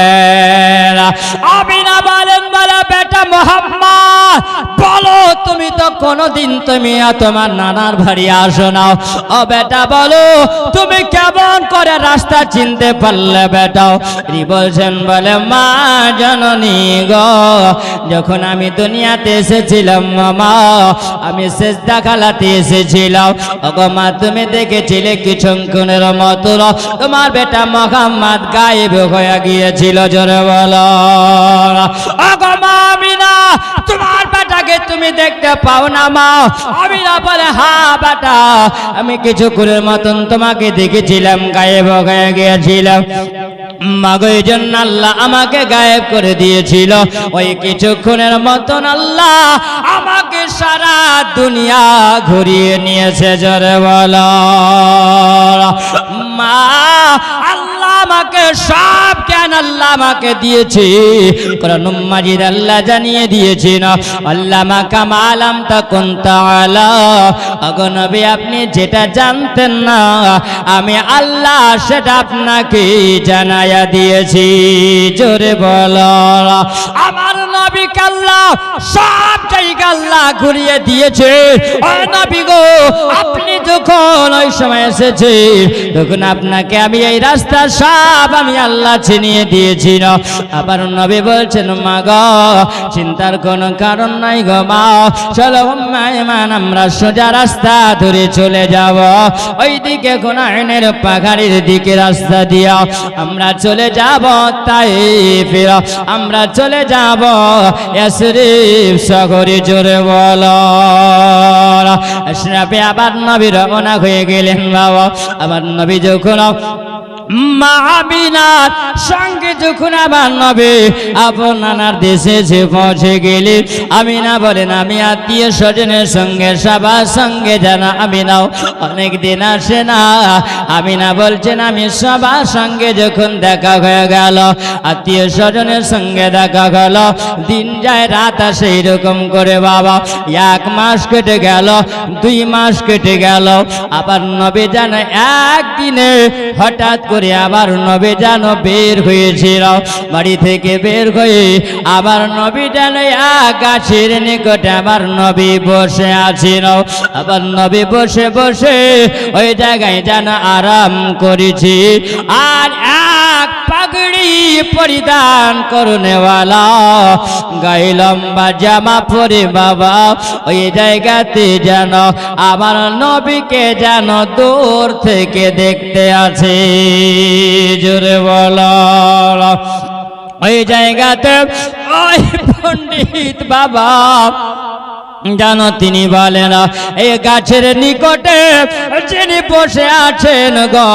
আমিনা বলেন বলে বেটা মুহাম্মদ বলো তুমি তো কোনদিন তুমি তোমার নানার বাড়ি আসো না, ও বেটা বলো তুমি কেমন করে রাস্তা চিনতে পারলে বেটা? বলছেন বলে মা জননী গো যখন আমি দুনিয়াতে এসেছিলাম মামা আমি সেজদা খালাতে এসেছিলাম, ওগো মা তুমি দেখেছিলে কিছুক্ষণের মতো তোমার বেটা মুহাম্মদ গায়েব হয়ে গিয়েছিল জোরে বলো। ওগো মা আমিনা তোমার বেটাকে তুমি দেখতে পাও না মা? আমিনা বলে হ্যাঁ বেটা আমি কিছুক্ষণের মতন তোমাকে দেখেছিলাম, গায়েব হয়ে গিয়েছিলাম মাগো, এই জন্য আল্লাহ আমাকে গায়েব করে দিয়েছিল, ওই কিছুক্ষণের মতন আল্লাহ আমাকে সারা দুনিয়া ঘুরিয়ে নিয়েছে জোরে বলো। মা আল্লাহ আমাকে সব জ্ঞান আল্লাহ আমাকে দিয়েছে, কোরআন মাজিদ আল্লাহ জানিয়ে দিয়েছে না আল্লামা কামালাম তাকুন তাআলা, ওগো নবী আপনি যেটা জানতেন না আমি আল্লাহ সেটা আপনাকে জানায়া দিয়েছি জোরে বলো। আমার নবীকে আল্লাহ সব জায়গা আল্লাহ ঘুরিয়ে দিয়েছে। ও নবী গো আপনি যখন ওই সময় এসেছে তখন আপনাকে আমি এই রাস্তা সব আমি আল্লাহ চিনিয়ে দিয়েছি না। আবার নবী বলছেন মা গো চিন্তার কোনো কারণ নাই গো মা, চলো উম্মে আইমান আমরা সোজা রাস্তা ধরে চলে যাব, ওই দিকে হুনাইনের পাহাড়ের দিকে রাস্তা দিয়া আমরা চলে যাব তাইফ, আমরা চলে যাব ইয়াসরিব শহরে জোরে বলো। আশরাফে আবার নবী রওনা হয়ে গেলেন বাবা। আবার নবী যখন মা আমিনার সঙ্গে যখন আমার নবী আপন নানার দেশে যে পৌঁছে গেলে আমিনা বলেন আমি আত্মীয় স্বজনের সঙ্গে সবার সঙ্গে জানা আমিনাও অনেক দিন আসে না। আমিনা বলছেন আমি সবার সঙ্গে যখন দেখা হয়ে গেল, আত্মীয় স্বজনের সঙ্গে দেখা গেল, দিন যায় রাত আসে এরকম করে বাবা 1 মাস কেটে গেল, 2 মাস কেটে গেল। আবার নবী জানে একদিনে হঠাৎ করে আবার নবী যেন বের হয়েছিল, বাড়ি থেকে বের হয়ে আবার নবী যেন এক গাছের নিকটে আবার নবী বসে আছেন। আবার নবী বসে বসে ওই জায়গায় যেন আরাম করেছি, আর এক পাগড়ি পরিধান করনেওয়ালা গায়ে লম্বা জামা পরে বাবা ওই জায়গাতে যেন আমার নবীকে যেন দূর থেকে দেখতে আছে জোরে বলো। ওই জায়গাতে ওই পণ্ডিত বাবা জানো তিনি বলেন এই গাছের নিকটে যিনি বসে আছেন গো,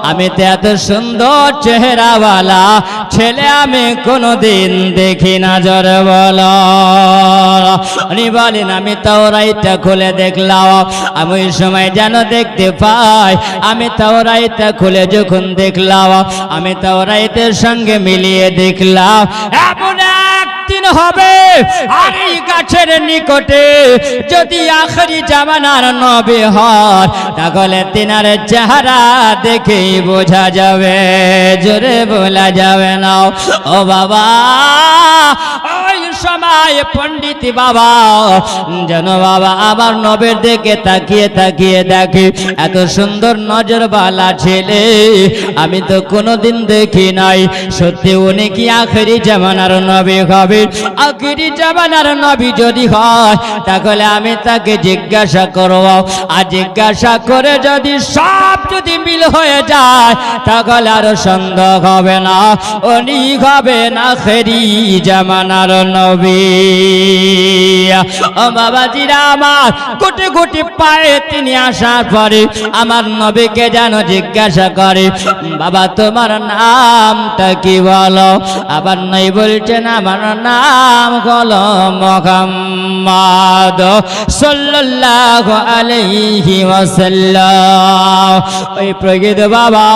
আমি তো এত সুন্দর চেহারাওয়ালা ছেলে আমি কোনোদিন দেখি না। জোরে বলো। উনি বলেন আমি তাওরাতটা খুলে দেখলাম, আমি ওই সময় যেন দেখতে পাই, আমি তাওরাতটা খুলে যখন দেখলাম, আমি তাওরাতের সঙ্গে মিলিয়ে দেখলাম এমন একদিন হবে আর এই গাছের নিকটে যদি আখেরি জামানার নবী হয়, তাহলে তিনার চেহারা দেখেই বোঝা যাবে। জোরে বলা যাবে না। ও বাবা, ওই সময় পণ্ডিত বাবা যেন বাবা আমার নবীর দিকে তাকিয়ে তাকিয়ে দেখে এত সুন্দর নজরওয়ালা ছেলে আমি তো কোনোদিন দেখি নাই। সত্যি উনি কি আখেরি জামানার নবী হবে? আখেরি জামানার নবী যদি হয় তাহলে আমি তাকে জিজ্ঞাসা করব, আর জিজ্ঞাসা করে যদি সব যদি মিল হয়ে যায় তাহলে আর সন্দেহ হবে না উনি হবেন আখেরি জামানার নবী। ও বাবাজিরা আমার, কোটি কোটি পায়ে তিনি আসার পরে আমার নবীকে যেন জিজ্ঞাসা করে বাবা তোমার নামটা কি বলো? আবার নাই বলছেন আমার নাম হলো মুহাম্মদ সাল্লাল্লাহু আলাইহি ওয়াসাল্লাম। ওই প্রকৃত বাবা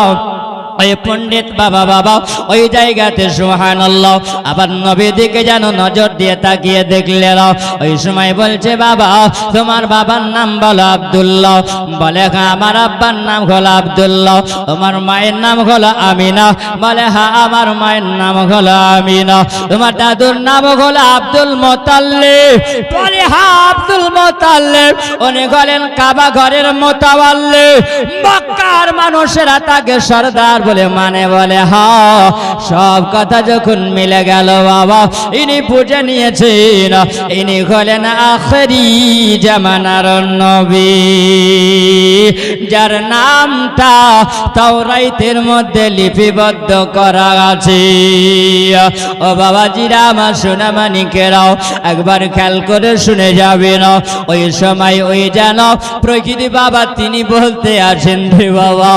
ওই পণ্ডিত বাবা ওই জায়গাতে সুবহানাল্লাহ আবার নবীর দিকে যেন নজর দিয়ে তাকিয়ে দেখলেন। ওই সময় বলছে বাবা তোমার বাবার নাম বলো আব্দুল্লাহ। বলে হ্যাঁ আমার আব্বার নাম হলো আব্দুল্লাহ। তোমার মায়ের নাম হলো আমিনা। বলে হ্যাঁ আমার মায়ের নাম হলো আমিনা। তোমার দাদুর নাম হলো আব্দুল মুতাল্লিব। বলে হ্যাঁ আব্দুল মুতাল্লিব। উনি হলেন কাবা ঘরের মুতাওয়াল্লি। মক্কার মানুষেরা তাকে সরদার বলে মানে। বলে হ্যাঁ সব কথা যখন মিলে গেল বাবা ইনি বুঝে নিয়েছেন ইনি হলেন আখেরি জামানার নবী, যার নামটা তাওরাতের মধ্যে লিপিবদ্ধ করা আছে। ও বাবাজিরা আমার সোনা মানিকেরাও একবার খেয়াল করে শুনে যাবেন। ওই সময় ওই যেন প্রকৃতি বাবা তিনি বলতে আছেন রে বাবা,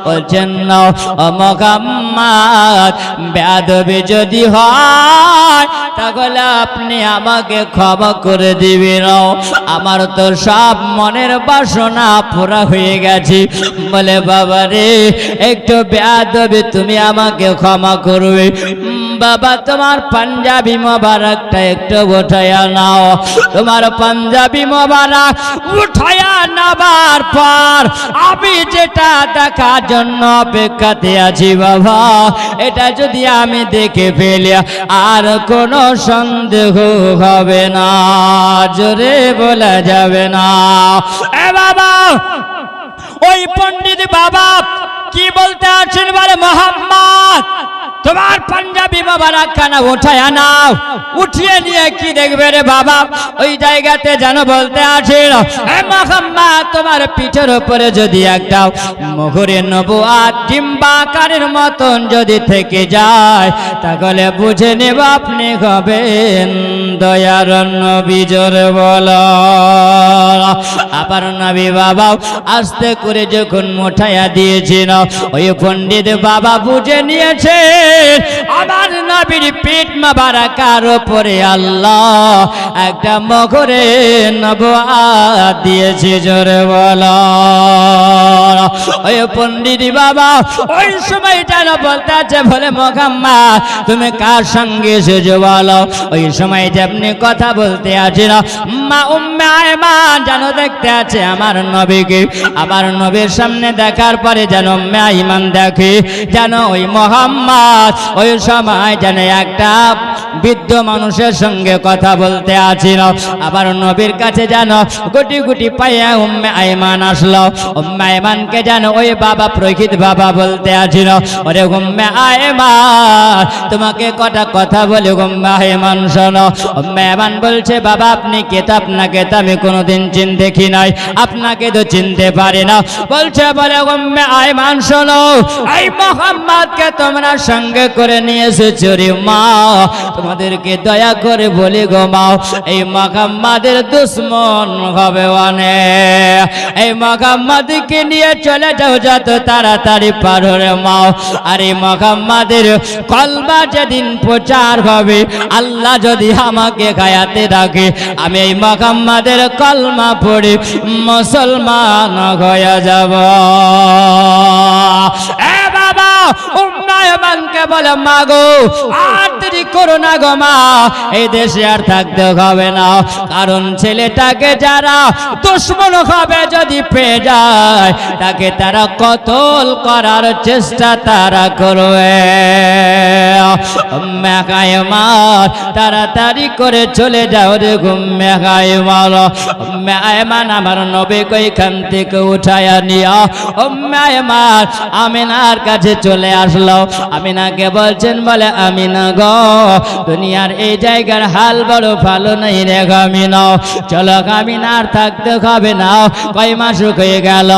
বলছেন না ও মুহাম্মদ বেয়াদবি যদি হয় তাহলে আপনি আমাকে ক্ষমা করে দিবেন, আমার তো সব মনের বাসনা পুরা হয়ে গেছে। বলে বাবা রে একটু বেয়াদবি তুমি আমাকে ক্ষমা করবে। বাবা তোমার পাঞ্জাবি মোবারকটা একটু উঠায়া নাও। তোমার পাঞ্জাবি মোবারক উঠায়া নেবার পর আমি যেটা দেখার জন্য অপেক্ষাতে আছি বাবা, এটা যদি আমি দেখে ফেলি আর কোনো সন্দেহ হবে না। জোরে বলা যাবে না। এ বাবা ওই পণ্ডিত বাবা কি বলতে আছেন? বলে মুহাম্মদ তোমার পাঞ্জাবি মোবারক খানা উঠায় নাও। উঠিয়ে নিয়ে কি দেখবে রে বাবা? ওই জায়গাতে যেন বলতে আছেন হে মুহাম্মদ তোমার পিঠের উপরে যদি একটা মোহরে নবুয়াত ডিম্বাকারের মতন যদি থেকে যায় তাহলে বুঝে নেব আপনি হবেন দয়ার নবী। জোরে বলো। আবার নবী বাবা আস্তে করে যখন উঠায়া দিয়েছিল ওই পণ্ডিত বাবা বুঝে নিয়েছে আমার নবীর পিঠ মোবারকের উপরে আল্লাহ একটা মোহরে নবুয়াত দিয়েছে। জোরে বলো। ওই পণ্ডিত বাবা ওই সময় যেন বলতে আছে বলে মুহাম্মদ তুমি কার সঙ্গে এসেছো বলো? ওই সময় যেমনি কথা বলতে আছে না মা উম্মে আয়মান যেন দেখতে আছে আমার নবীকে। আমার নবীর সামনে দেখার পরে যেন উম্মে আয়মান দেখে যেন ওই মুহাম্মদ ওই সময় যেন একটা বৃদ্ধ মানুষের সঙ্গে কথা বলতে আছিল। আবার নবীর কাছে যেন গুটি গুটি পাইয়া উম্মে আয়মান আসলো। উম্মে আয়মানকে যেন ওই বাবা প্রকৃত বাবা বলতে আছিল ওরে উম্মে আয়মান তোমাকে কটা কথা বলে উম্মে আয়মান শোনো। উম্মে আয়মান বলছে বাবা আপনি কে? তো আপনাকে তো আমি কোনোদিন দেখি নাই, আপনাকে তো চিনতে পারি না। বলছে বলে উম্মে আয়মান শোনো এই মুহাম্মদকে তোমরা সঙ্গে সঙ্গে করে নিয়ে এসেছো রে মা, তোমাদেরকে দয়া করে বলি গো মা, এই মুহাম্মাদের দুশমন হবে অনেক, এই মুহাম্মাদকে নিয়ে চলে যাও যত তাড়াতাড়ি পারো রে মা। আর এই মুহাম্মাদের কলমা যেদিন প্রচার হবে, আল্লাহ যদি আমাকে হায়াতে রাখে, আমি এই মুহাম্মাদের কলমা পড়ে মুসলমান হয়ে যাব। এ বাবা, উম্মে আয়মানকে বলে মা গো আর দেরি করো না গো মা, এই দেশে আর থাকতে হবে না, কারণ ছেলেটাকে যারা দুশমন হবে যদি পেয়ে যায়, তাকে তারা কতল করার চেষ্টা তারা করবে। উম্মে আয়মান তাড়াতাড়ি করে চলে যাও রে উম্মে আয়মান। উম্মে আয়মান আমার নবীকে এখান থেকে উঠায়া নিয়া উম্মে আয়মান আমিনার কাছে চলে আসলো। আমিনাকে বলছেন, বলে আমিনা গো, দুনিয়ার এই জায়গার হাল বড় ভালো নেই রে আমিনা, চলো আমিনার থাকতে হবে না। কয় মাস হয়ে গেল,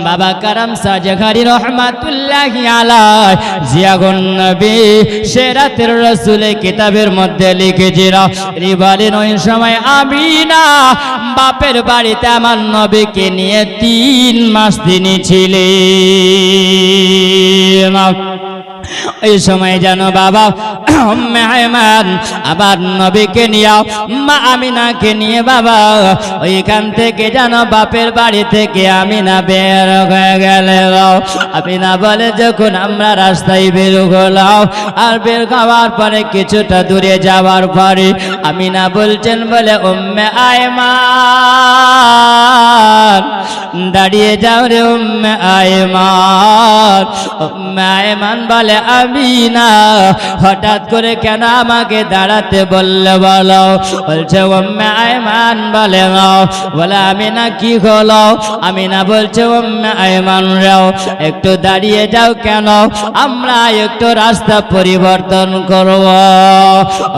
বাবা কারাম সাজেখারি রহমাতুল্লাহি আলাইহি জিয়াগুন নবী সিরাতের রাসূলের কিতাবের মধ্যে লিখেছিল, বলেন ওই সময় আমিনা বাপের বাড়িতে আমার নবীকে নিয়ে 3 মাস তিনি ছিলেন। এই সময় জানো বাবা উম্মে আয়মান আবার নবীকে নিয়ে মা আমিনাকে নিয়ে বাবা ওইখান থেকে জানো বাপের বাড়ি থেকে আমিনা বের হয়ে গেল। আমিনা বলে যখন আমরা রাস্তায় বের হলাম, আর বের হওয়ার পরে কিছুটা দূরে যাওয়ার পরে আমিনা বলছেন, বলে উম্মে আয়মান দাঁড়িয়ে যাও রে উম্মে আয়মান। উম্মে আয়মান বলে আমিনা হঠাৎ করে কেন আমাকে দাঁড়াতে বললে বলো? বলছে উম্মে আয়মান বলে আমিনা কি হলো? আমিনা বলছে উম্মে আয়মান রাও একটু দাঁড়িয়ে যাও, কেন আমরা একটু রাস্তা পরিবর্তন করব।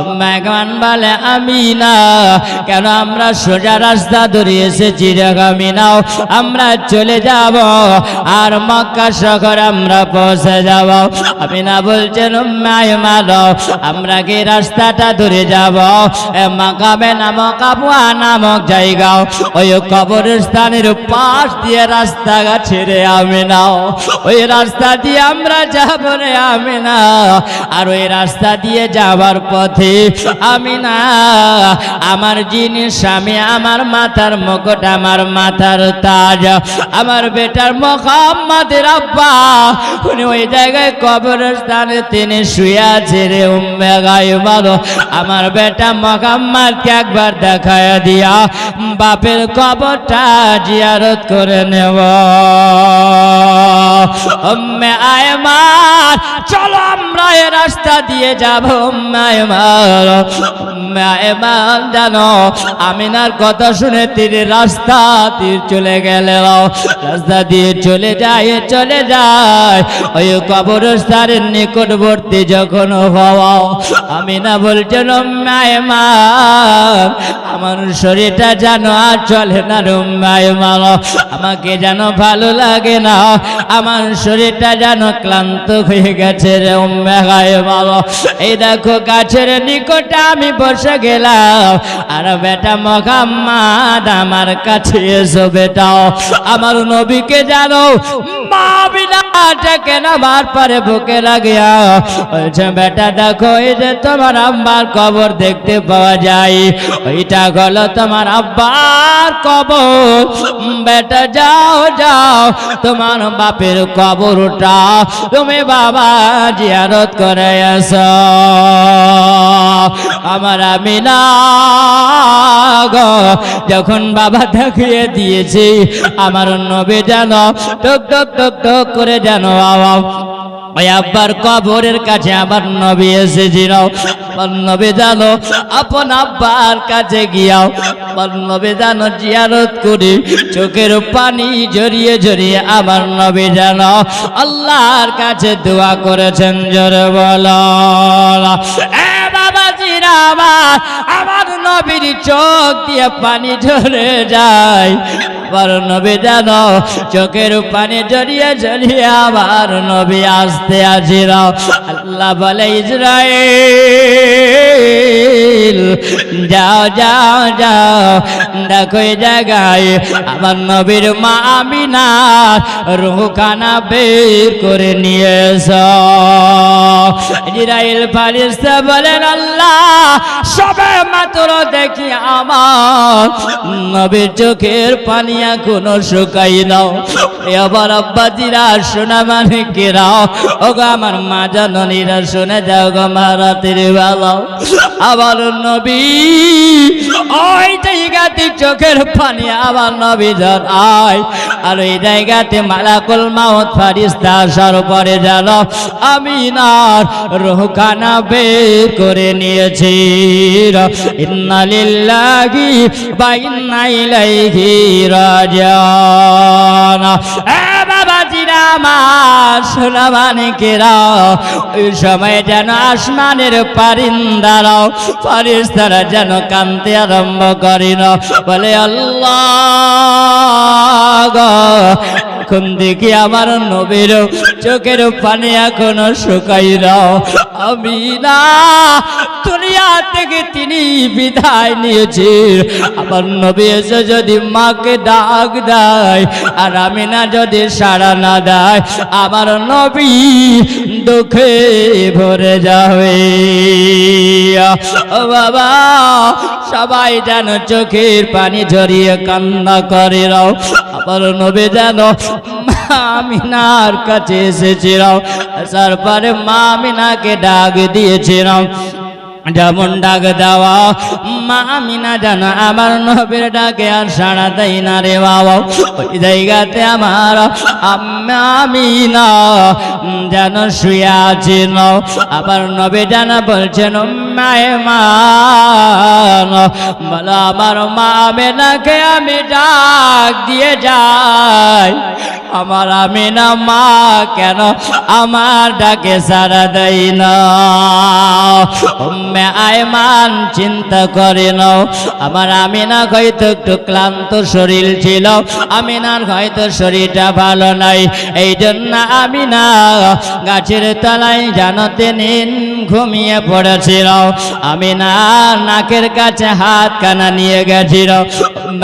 উম্মে আয়মান বলে আমিনা কেন আমরা সোজা রাস্তা ধরে এসেছি রে আমিনা, আমরা চলে যাব আর মক্কা শহর আমরা পৌঁছে যাব। আমিনা বলছেন উম্মে আয়মান আমরা কি রাস্তাটা ধরে যাব মাকামে নামক আবওয়া নামক জায়গা, ওই কবরস্থানের পাশ দিয়ে রাস্তা ছেড়ে আমিনা, ওই রাস্তা দিয়ে আমরা যাব রে আমিনা। আর ওই রাস্তা দিয়ে যাওয়ার পথে আমিনা আমার জিনিস আমি আমার মাথার মুকুট আমার মাথার তাজ আমার বেটার মুহাম্মাদের আব্বা উনি ওই জায়গায় কবরস্থানে তিনি শুয়ে আছে রে উম্মে আয়মান। আমার বেটা মুহাম্মদকে একবার দেখায় দিয়া বাপের কবরটা জিয়ারত করে নেব। উম্মে আয়মান চলো আমরা এই রাস্তা দিয়ে যাব। উম্মে আয়মান জানো আমিনার কথা শুনে তিনি রাস্তা দিয়ে চলে গেল, রাস্তা দিয়ে চলে যায় ওই কবরস্থানের নিকটবর্তী যখন হওয়া আমিনা বলছেন উম্মে আয়মান আমার শরীরটা জানো আর চলে না রে উম্মে আয়মান, আমাকে যেন ভালো লাগে না, আমার শরীরটা যেন ক্লান্ত হয়ে গেছে রে উম্মে আয়মান। এই দেখো গাছের নিকটে আমি বসে গেলাম, আর বেটা মুহাম্মদ আমার কাছে এসো বেটা, আমার নবীকে জানো মা বিনাটাকে নামার পরে বুকে লাগিয়া বলছে বেটা দেখো এই যে তোমার আব্বার কবর দেখতে পাওয়া যায়, ওইটা হলো তোমার আব্বার কবর, বেটা যাও যাও তোমার বাপের কবরটা তুমি বাবা জিয়ারত করে এসো। আমার আমিনা গো যখন বাবা দেখিয়ে দিয়েছি আমার নবী জানো টক টক টক টক করে জানো ওই আব্বার কবরের কাছে আমার নবী এসেছিল। আমার নবী জানো আপন আব্বার কাছে গিয়াও আমার নবী জানো জিয়ারত করে চোখের পানি ঝরিয়ে ঝরিয়ে আমার নবী জানো আল্লাহর কাছে দোয়া করেছেন। জোরে বলো এ বাবাজিরা আমার নবীর চোখ দিয়ে পানি ঝরে যায়। আবার নবী জানো চোখের পানি জড়িয়ে জড়িয়ে আবার নবী আসতে আজির। আল্লাহ বলে ইসরাইল যাও যাও যাও, দেখো এই জায়গায় আমার নবীর মা আমিনার রূহখানা বের করে নিয়ে এসো। ইসরাইল ফারিস্তা বলেন আল্লাহ সবে মাত্র দেখি আমার নবীর চোখের পানি এখনো শুকাই নাও। এবার আব্বাজিরা শোনা মানে কেরাও, ও গো আমার মা জননীরা শুনে যাও গো মা রাতের বেলা আবার নবী ওই জায়গাতে চোখের পানি আবার নবী ঝরায়। আর ওই জায়গাতে মালাকুল মাউত ফারিস্তা আসার পরে জানো আমিনার রূহখানা বের করে নিয়েছি। ইন্না লিল্লাহি ওয়া ইন্না ইলাইহি রাজিউন। বাবাজিরা আমার সোনা মানিকেরা ওই সময় যেন আসমানের পারিন্দারাও ফারিস্তারা যেন কাঁদতে আরম্ভ করিল, বলে আল্লাহ এখন দেখি আমার নবীর চোখের পানি এখনো শুকাই নাও। আমি না দুনিয়া থেকে তিনি বিদায় নিয়েছে, আমার নবী এসে যদি মাকে ডাক দেয় আর আমি না যদি সাড়া না দেয় আমার নবী দুঃখে ভরে যাবে। ও বাবা সবাই যেন চোখের পানি ঝরিয়ে কান্না করে রাও। আমার নবী যেন আমিনার কাছে এসেছিল, তারপরে মা আমিনাকে ডাক দিয়েছিল। যেমন ডাক দেওয়া মা আমিনা জানো আমার নবীর ডাকে আর সাড়া দেয় না রে বাবা। ওই জায়গাতে আমার আম্মা আমিনা যেন শুয়ে আছেন, আবার নবী জানা বলছেন মায়ে মান বলো আমার মা আমিনাকে আমি ডাক দিয়ে যাই, আমার আমিনা মা কেন আমার ডাকে সাড়া দেয় না। আয়মান চিন্তা করে নাও আমার আমিনা হয়তো একটু ক্লান্ত শরীর ছিল, আমিনার হয়তো শরীরটা ভালো নাই, এই জন্য আমিনা গাছের তলায় জানতে নিন ঘুমিয়ে পড়েছিল। আমিনা নাকের কাছে হাত কানা নিয়ে গেছিল।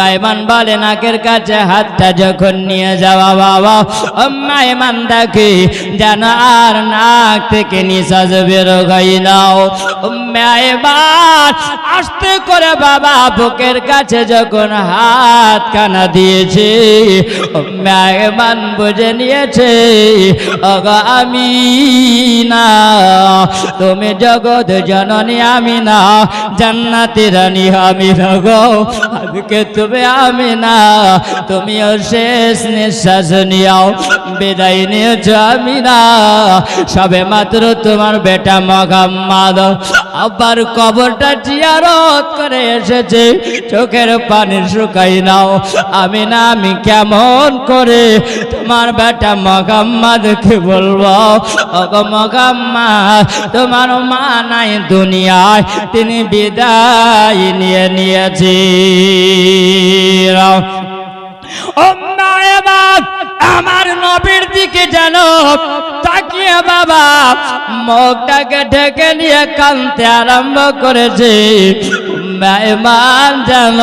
আয়মান বলে নাকের কাছে হাতটা যখন নিয়ে যাওয়া বাবা আয়মান দেখে যেন আর নাক থেকে নিঃশ্বাস বের হয় নাও। এবার আস্তে করে বাবা বুকের কাছে যখন হাত কানা দিয়েছে মেহমান বুঝে নিয়েছে ওগো আমিনা তুমি জগৎ জননী আমিনা জান্নাতের রানী আমিনা গো, আজকে তুমি আমিনা তুমিও শেষ নিঃশ্বাস নিয়াও, বিদায় নিয়েছ আমিনা। সবে মাত্র তোমার বেটা মুহাম্মদ আবার কবরটা জিয়ারত করে এসেছে, চোখের পানি শুকাই নাও। আমিনা আমি কেমন করে তোমার বেটা মুহাম্মদকে বলবো ওগো মুহাম্মদ তোমার মা নাই দুনিয়ায়, তিনি বিদায় নিয়ে নিয়েছি। আমার নবীর দিকে যেন তাকিয়ে বাবা মুখটাকে ঢেকে নিয়ে কাঁদতে আরম্ভ করেছে। মেহমান যেন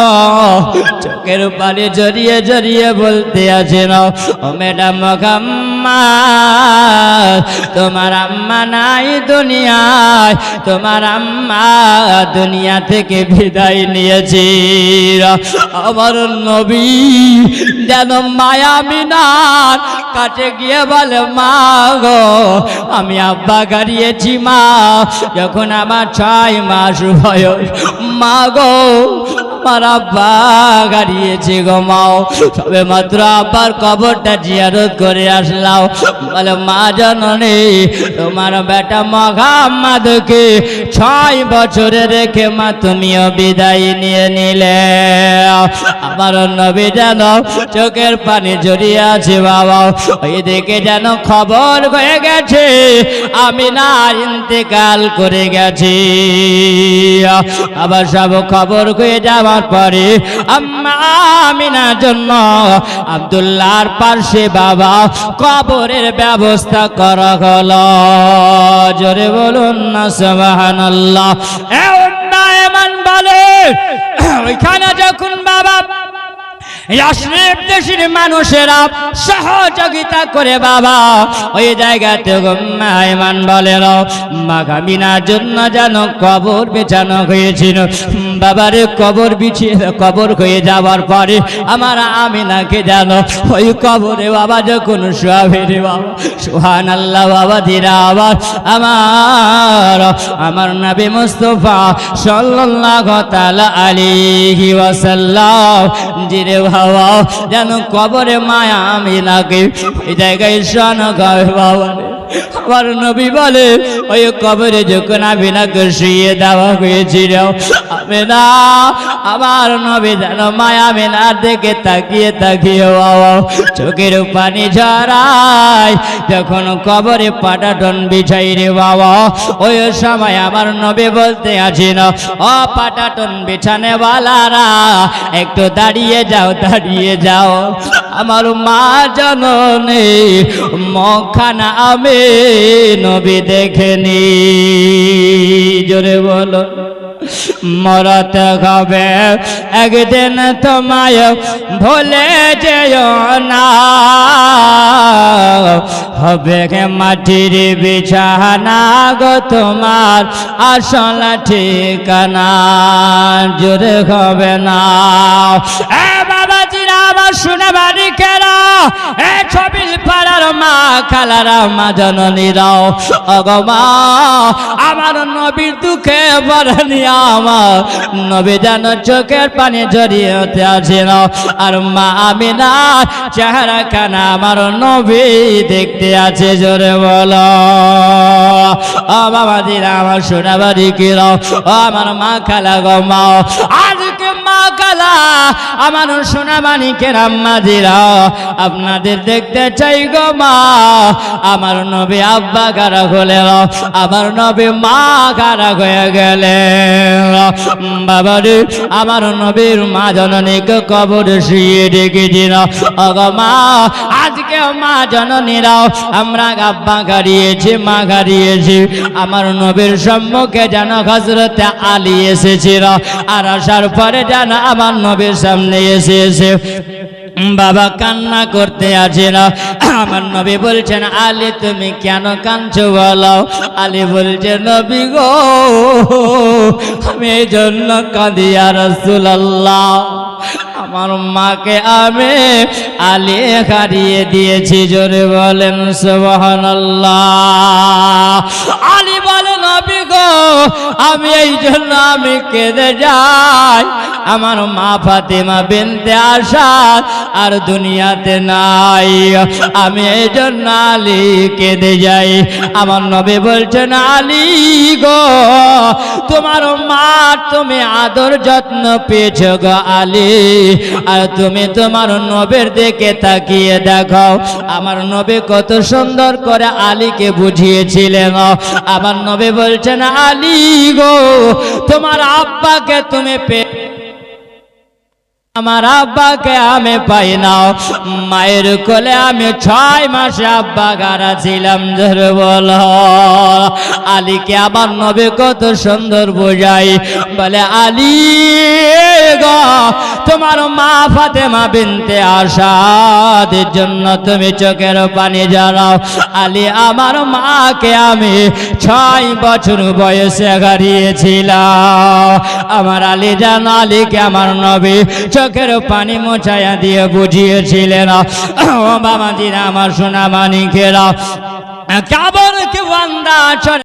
চোখের পানি জড়িয়ে জড়িয়ে বলতে আছেন ও ম্যাডাম মুহাম্মদ তোমার আম্মা নাই দুনিয়ায়, তোমার আম্মা দুনিয়া থেকে বিদায় নিয়েছে। আমার নবী যেন মায়া আমিনার কাছে গিয়ে বলে মা গো আমি আব্বা হারিয়েছি মা, যখন আমার 6 মাস বয়স মা গো আমার আব্বা হারিয়েছে গো মাও, সবে মাত্র আব্বার কবরটা জিয়ারত করে আসলাম। বলে মা জননী তোমার বেটা মুহাম্মদকে 6 বছরে রেখে মা তুমিও বিদায় নিয়ে নিলে। আমার নবী যেন চোখের পানি জড়িয়ে আছে বাবা, ওই দিকে যেন খবর হয়ে গেছে আমিনা ইন্তেকাল করে গেছে। আবার সব খবর হয়ে যাওয়ার পরে আম্মা আমিনার জন্য আব্দুল্লাহর পাশে বাবা কবরের ব্যবস্থা করা হলো। জোরে বলুন না সুবহানাল্লাহ। এ উম্মায়মান বলে ওইখানে যখন বাবা ইয়াসরিব দেশের মানুষেরা সহযোগিতা করে বাবা ওই জায়গাতে উম্মায়মান বলেন আমিনার জন্য যেন কবর বিছানো হয়েছিল। বাবার কবর বিছিয়ে কবর হয়ে যাওয়ার পরে আমার আমিনাকে যেন ওই কবরে বাবা যখন শোয়াবে রে বাবা সুবহানাল্লাহ বাবা দিরা আবার আমার নবী মুস্তাফা সাল্লাল্লাহু তাআলা আলাইহি ওয়াসাল্লাম জিরে বাবা যেন কবরে মায়া আমিনাকে ওই জায়গায় শোয়ানো হবে বাবা। আমার নবী বলে ওই কবরে যখন আমিনাকে শুইয়ে দেওয়া হয়েছিল আমিনা আমার নবী যেন মায়া আমিনার দিকে তাকিয়ে তাকিয়ে বাবা চোখের পানি ঝরায়। যখন কবরে পাটাটন বিছাই রে বাবা ওই সময় আমার নবী বলতে আছি না ও পাটাটন বিছানে বালারা একটু দাঁড়িয়ে যাও দাঁড়িয়ে যাও। আমার মা জননী মুখখানা আমি নবী দেখেনি। জোরে বলো মরতে হবে একদিন তোমায় ভুলে যেও না হবে মাটির বিছানা গো তোমার আসল ঠিকানা। জোরে হবে না এ বাবাজিরা আমার শুনে বাড়ি কেরা এ ছবিল পাড়ার মা খালারা মা জননীরাও অগমা আমার নবীর দুঃখে বরণী আমার নবী যেন চোখের পানি জড়িয়েতে আছে না। আর মা আমিনার চেহারা খানা আমার নবী দেখতে আছে। জোরে বলো ও বাবাজিরা আমার সোনা বাড়ি কিরাও ও আমার মা খালা গো মা আজকে মা খালা আমার সোনা মানিকের আম্মাজিরা আপনাদের দেখতে চাই গো মা। আমার নবী আব্বা কারা হলে আমার নবী মা কারা হয়ে গেলে বাবারে আমার নবীর মা জননীকে কবরে শুইয়ে রেখেছিল। ওগো মা আজকে মা জননীরাও আমরা আব্বা হারিয়েছি মা হারিয়েছি। আমার নবীর সম্মুখে যেন হযরত আলী এসেছিল আর আসার পরে যেন আমার নবীর সামনে এসেছে বাবা কান্না করতে আছে না। আমার নবী বলছেন আলী তুমি কেন কাঁদছো বলো। আলী বলছে নবী গো আমি এই জন্য কাঁদি ইয়া রাসূলুল্লাহ আমার মাকে আমি আলী হারিয়ে দিয়েছি। জোরে বলেন সুবহানাল্লাহ। আলী বলে নবী গো আমি এই জন্য আমি কেঁদে যাই আমার মা ফাতেমা বিনতে আসাদ আর দুনিয়াতে নাই আমি এই জন্য আলী কেঁদে যাই। আমার নবী বলছেন আলী গো তোমার মা তুমি আদর যত্ন পেয়েছো গো আলী আর তুমি তোমার নবীর দিকে তাকিয়ে দেখো আমার নবী কত সুন্দর করে আলীকে বুঝিয়েছিলেন। আমার নবী বলছেন আলী গো তোমার আব্বাকে তুমি আমার আব্বাকে আমি পাই না মায়ের কোলে আমি 6 মাসে আব্বা গারা ছিলাম। ধরে বলো আলীকে আমার নবী কত সুন্দর বোঝাই বলে আলী গো তোমার মা ফাতেমা বিনতে আসাদের জন্য তুমি চোখের পানি ঝরাও। আলী আমার মাকে আমি 6 বছর বয়সে হারিয়েছিলাম। আমার আলী জান আলীকে আমার নবী চোখের পানি মোছায়া দিয়ে বুঝিয়েছিলেন। ও বাবাজিরা আমার সোনা মানিকেরা কবর কে বান্দা